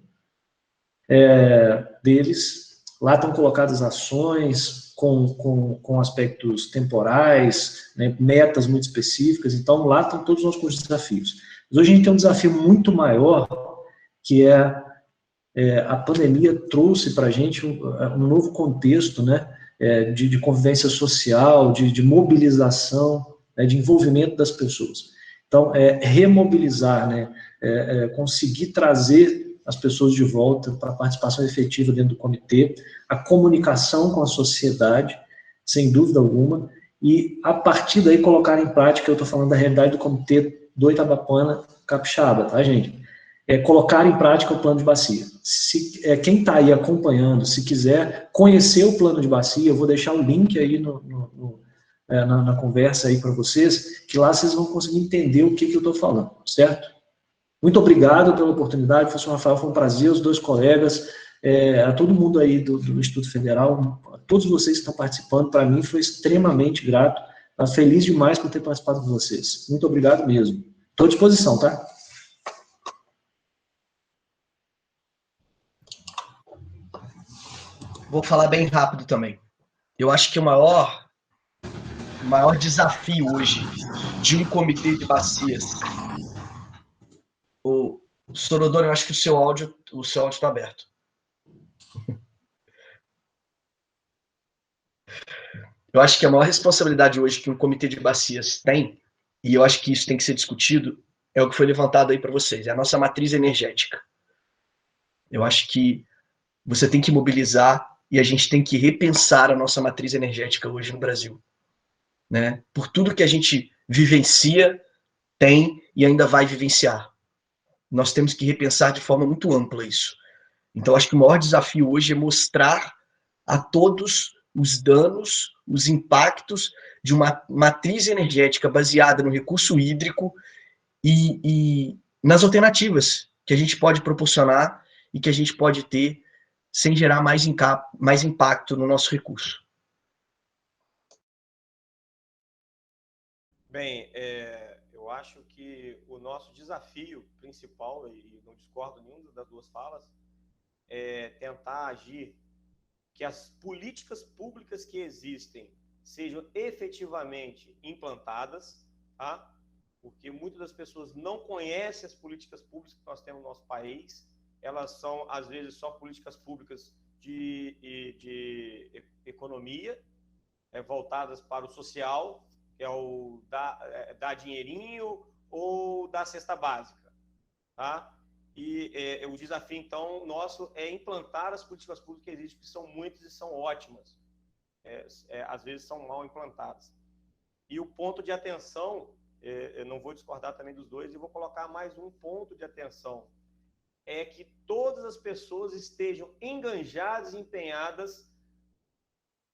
deles. Lá estão colocadas ações com aspectos temporais, né? Metas muito específicas. Então, lá estão todos os nossos desafios. Mas hoje a gente tem um desafio muito maior, que a pandemia trouxe para a gente um novo contexto, né? De convivência social, de mobilização, né, de envolvimento das pessoas. Então, remobilizar, né, conseguir trazer as pessoas de volta para a participação efetiva dentro do comitê, a comunicação com a sociedade, sem dúvida alguma, e, a partir daí, colocar em prática, eu estou falando da realidade do Comitê do Itabapana Capixaba, tá, gente? Colocar em prática o plano de bacia. Quem está aí acompanhando, se quiser conhecer o plano de bacia, eu vou deixar o link aí na conversa aí para vocês, que lá vocês vão conseguir entender o que eu estou falando, certo? Muito obrigado pela oportunidade, professor Rafael, foi um prazer, os dois colegas, a todo mundo aí do Instituto Federal, a todos vocês que estão participando, para mim foi extremamente grato, feliz demais por ter participado com vocês. Muito obrigado mesmo. Estou à disposição, tá? Vou falar bem rápido também. Eu acho que o maior desafio hoje de um comitê de bacias... O Sorodoni, eu acho que o seu áudio está aberto. Eu acho que a maior responsabilidade hoje que um comitê de bacias tem, e eu acho que isso tem que ser discutido, é o que foi levantado aí para vocês, é a nossa matriz energética. Eu acho que você tem que mobilizar e a gente tem que repensar a nossa matriz energética hoje no Brasil, né? Por tudo que a gente vivencia, tem e ainda vai vivenciar. Nós temos que repensar de forma muito ampla isso. Então, acho que o maior desafio hoje é mostrar a todos os danos, os impactos de uma matriz energética baseada no recurso hídrico e nas alternativas que a gente pode proporcionar e que a gente pode ter sem gerar mais impacto no nosso recurso. Bem, eu acho que o nosso desafio principal, e não discordo nenhuma das duas falas, é tentar agir que as políticas públicas que existem sejam efetivamente implantadas, tá? Porque muitas das pessoas não conhecem as políticas públicas que nós temos no nosso país, elas são, às vezes, só políticas públicas de economia, voltadas para o social, que é o dar dinheirinho ou dar cesta básica, tá? E o desafio, então, nosso é implantar as políticas públicas que existem, que são muitas e são ótimas. Às vezes são mal implantadas. E o ponto de atenção, eu não vou discordar também dos dois, e vou colocar mais um ponto de atenção, é que todas as pessoas estejam enganjadas e empenhadas,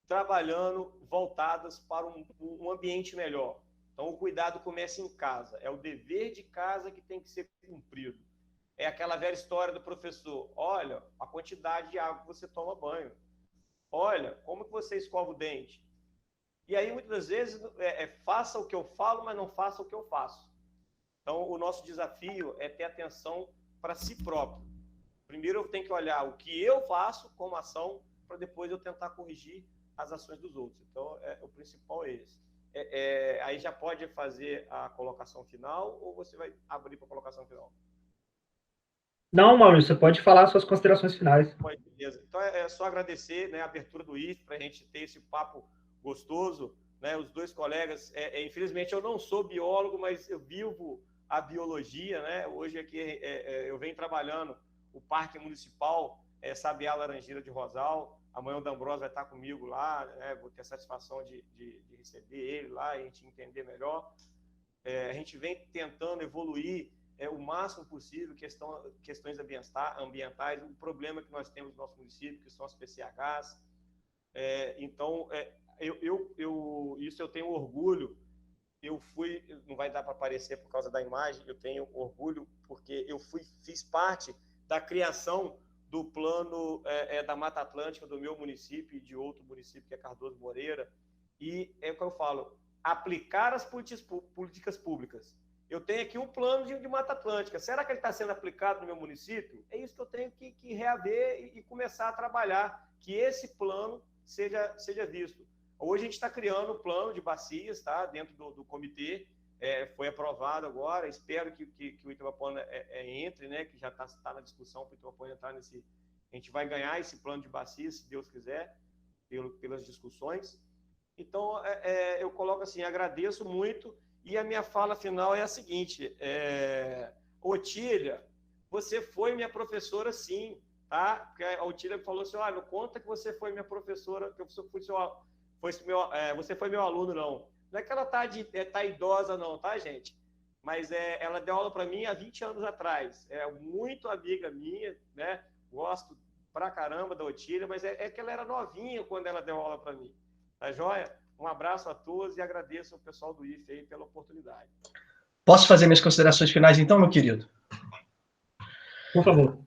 trabalhando, voltadas para um ambiente melhor. Então, o cuidado começa em casa. É o dever de casa que tem que ser cumprido. É aquela velha história do professor. Olha a quantidade de água que você toma banho. Olha como que você escova o dente. E aí, muitas vezes, faça o que eu falo, mas não faça o que eu faço. Então, o nosso desafio é ter atenção para si próprio. Primeiro, eu tenho que olhar o que eu faço como ação, para depois eu tentar corrigir as ações dos outros. Então, o principal é esse. Aí já pode fazer a colocação final ou você vai abrir para a colocação final? Não, Maurício, você pode falar suas considerações finais. Beleza. Então, é só agradecer, né, a abertura do IF para a gente ter esse papo gostoso, né, os dois colegas. Infelizmente, eu não sou biólogo, mas eu vivo a biologia, né? Hoje aqui eu venho trabalhando o Parque Municipal Sabiá Laranjeira de Rosal. Amanhã o D'Ambroso vai estar comigo lá, né? Vou ter a satisfação de receber ele lá e a gente entender melhor. A gente vem tentando evoluir o máximo possível questões ambientais, o problema que nós temos no nosso município, que são as PCHs. Então, isso eu tenho orgulho. Não vai dar para aparecer por causa da imagem, eu tenho orgulho porque eu fiz parte da criação do plano da Mata Atlântica do meu município e de outro município, que é Cardoso Moreira, e é o que eu falo, aplicar as políticas públicas. Eu tenho aqui um plano de Mata Atlântica, será que ele está sendo aplicado no meu município? É isso que eu tenho que reaver e começar a trabalhar, que esse plano seja visto. Hoje a gente está criando um plano de bacias, tá, dentro do comitê, foi aprovado agora, espero que o Itabapana entre, né, que já está na discussão para o Itabapana entrar nesse... A gente vai ganhar esse plano de bacias, se Deus quiser, pelas discussões. Então, eu coloco assim, agradeço muito, e a minha fala final é a seguinte, Otília, você foi minha professora sim, tá? Porque a Otília falou assim, olha, conta que você foi minha professora, que eu fui você foi meu aluno, não. Não é que ela tá idosa, não, tá, gente? Mas ela deu aula para mim há 20 anos atrás. É muito amiga minha, né? Gosto pra caramba da Otília, mas é que ela era novinha quando ela deu aula para mim. Tá joia? Um abraço a todos e agradeço ao pessoal do IFE aí pela oportunidade. Posso fazer minhas considerações finais, então, meu querido? Por favor.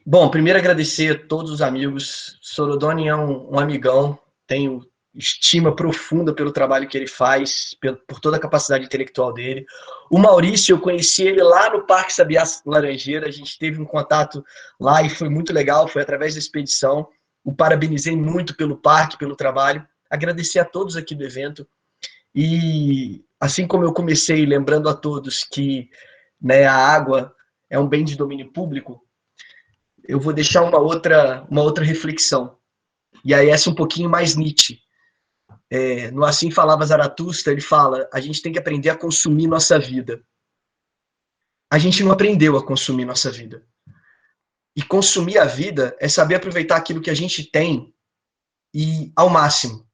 Bom, primeiro agradecer a todos os amigos. Sorodoni é um amigão, tenho estima profunda pelo trabalho que ele faz, por toda a capacidade intelectual dele. O Maurício, eu conheci ele lá no Parque Sabiá Laranjeira, a gente teve um contato lá e foi muito legal, foi através da expedição. O parabenizei muito pelo parque, pelo trabalho. Agradecer a todos aqui do evento. E assim como eu comecei lembrando a todos que, né, a água é um bem de domínio público, eu vou deixar uma outra reflexão. E aí essa um pouquinho mais Nietzsche. No Assim Falava Zaratustra, ele fala, a gente tem que aprender a consumir nossa vida. A gente não aprendeu a consumir nossa vida. E consumir a vida é saber aproveitar aquilo que a gente tem e ao máximo.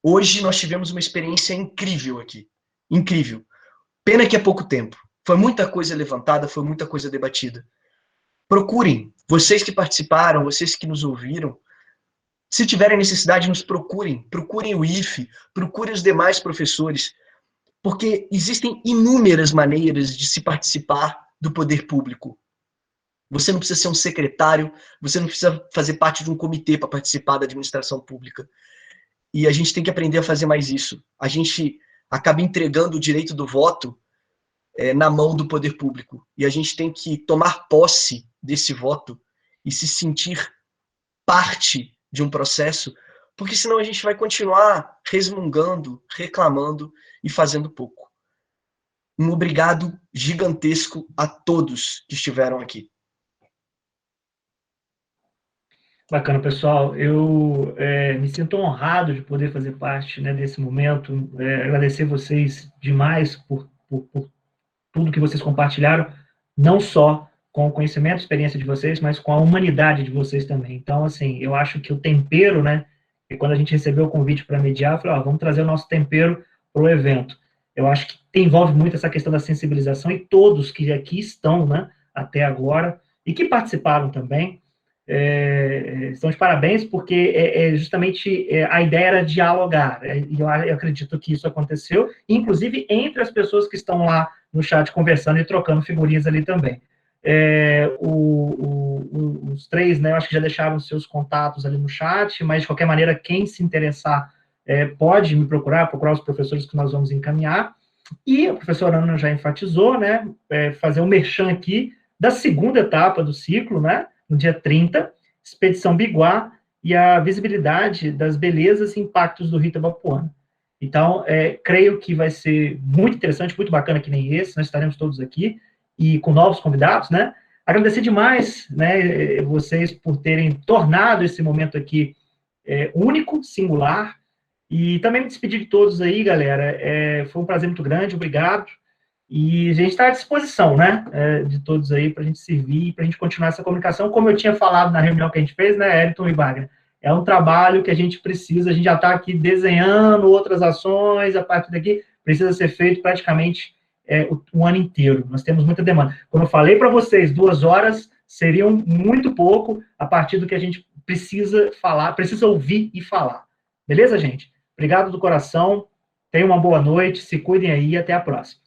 Hoje nós tivemos uma experiência incrível aqui. Incrível. Pena que é pouco tempo. Foi muita coisa levantada, foi muita coisa debatida. Procurem, vocês que participaram, vocês que nos ouviram, se tiverem necessidade, nos procurem o IFE, procurem os demais professores, porque existem inúmeras maneiras de se participar do poder público. Você não precisa ser um secretário, você não precisa fazer parte de um comitê para participar da administração pública. E a gente tem que aprender a fazer mais isso. A gente acaba entregando o direito do voto na mão do poder público. E a gente tem que tomar posse desse voto e se sentir parte de um processo, porque senão a gente vai continuar resmungando, reclamando e fazendo pouco. Um obrigado gigantesco a todos que estiveram aqui. Bacana, pessoal. Eu me sinto honrado de poder fazer parte, né, desse momento. Agradecer vocês demais por tudo que vocês compartilharam, não só com o conhecimento e experiência de vocês, mas com a humanidade de vocês também. Então, assim, eu acho que o tempero, né, e quando a gente recebeu o convite para mediar, eu falei, vamos trazer o nosso tempero para o evento. Eu acho que envolve muito essa questão da sensibilização e todos que aqui estão, né, até agora, e que participaram também, estão de parabéns, porque justamente a ideia era dialogar, e eu acredito que isso aconteceu, inclusive entre as pessoas que estão lá no chat conversando e trocando figurinhas ali também. Os três, né, eu acho que já deixaram seus contatos ali no chat, mas de qualquer maneira, quem se interessar pode me procurar os professores que nós vamos encaminhar, e a professora Ana já enfatizou, né, fazer um merchan aqui da segunda etapa do ciclo, né, no dia 30, Expedição Biguá e a visibilidade das belezas e impactos do Rio Itabapoana. Então, creio que vai ser muito interessante, muito bacana que nem esse, nós estaremos todos aqui, e com novos convidados, né? Agradecer demais, né, vocês por terem tornado esse momento aqui único, singular, e também me despedir de todos aí, galera. Foi um prazer muito grande, obrigado. E a gente está à disposição, né, de todos aí, para a gente servir, para a gente continuar essa comunicação, como eu tinha falado na reunião que a gente fez, né, Ayrton e Wagner. É um trabalho que a gente precisa, a gente já está aqui desenhando outras ações, a partir daqui precisa ser feito praticamente um ano inteiro. Nós temos muita demanda. Como eu falei para vocês, 2 horas seriam muito pouco a partir do que a gente precisa falar, precisa ouvir e falar. Beleza, gente? Obrigado do coração, tenham uma boa noite, se cuidem aí e até a próxima.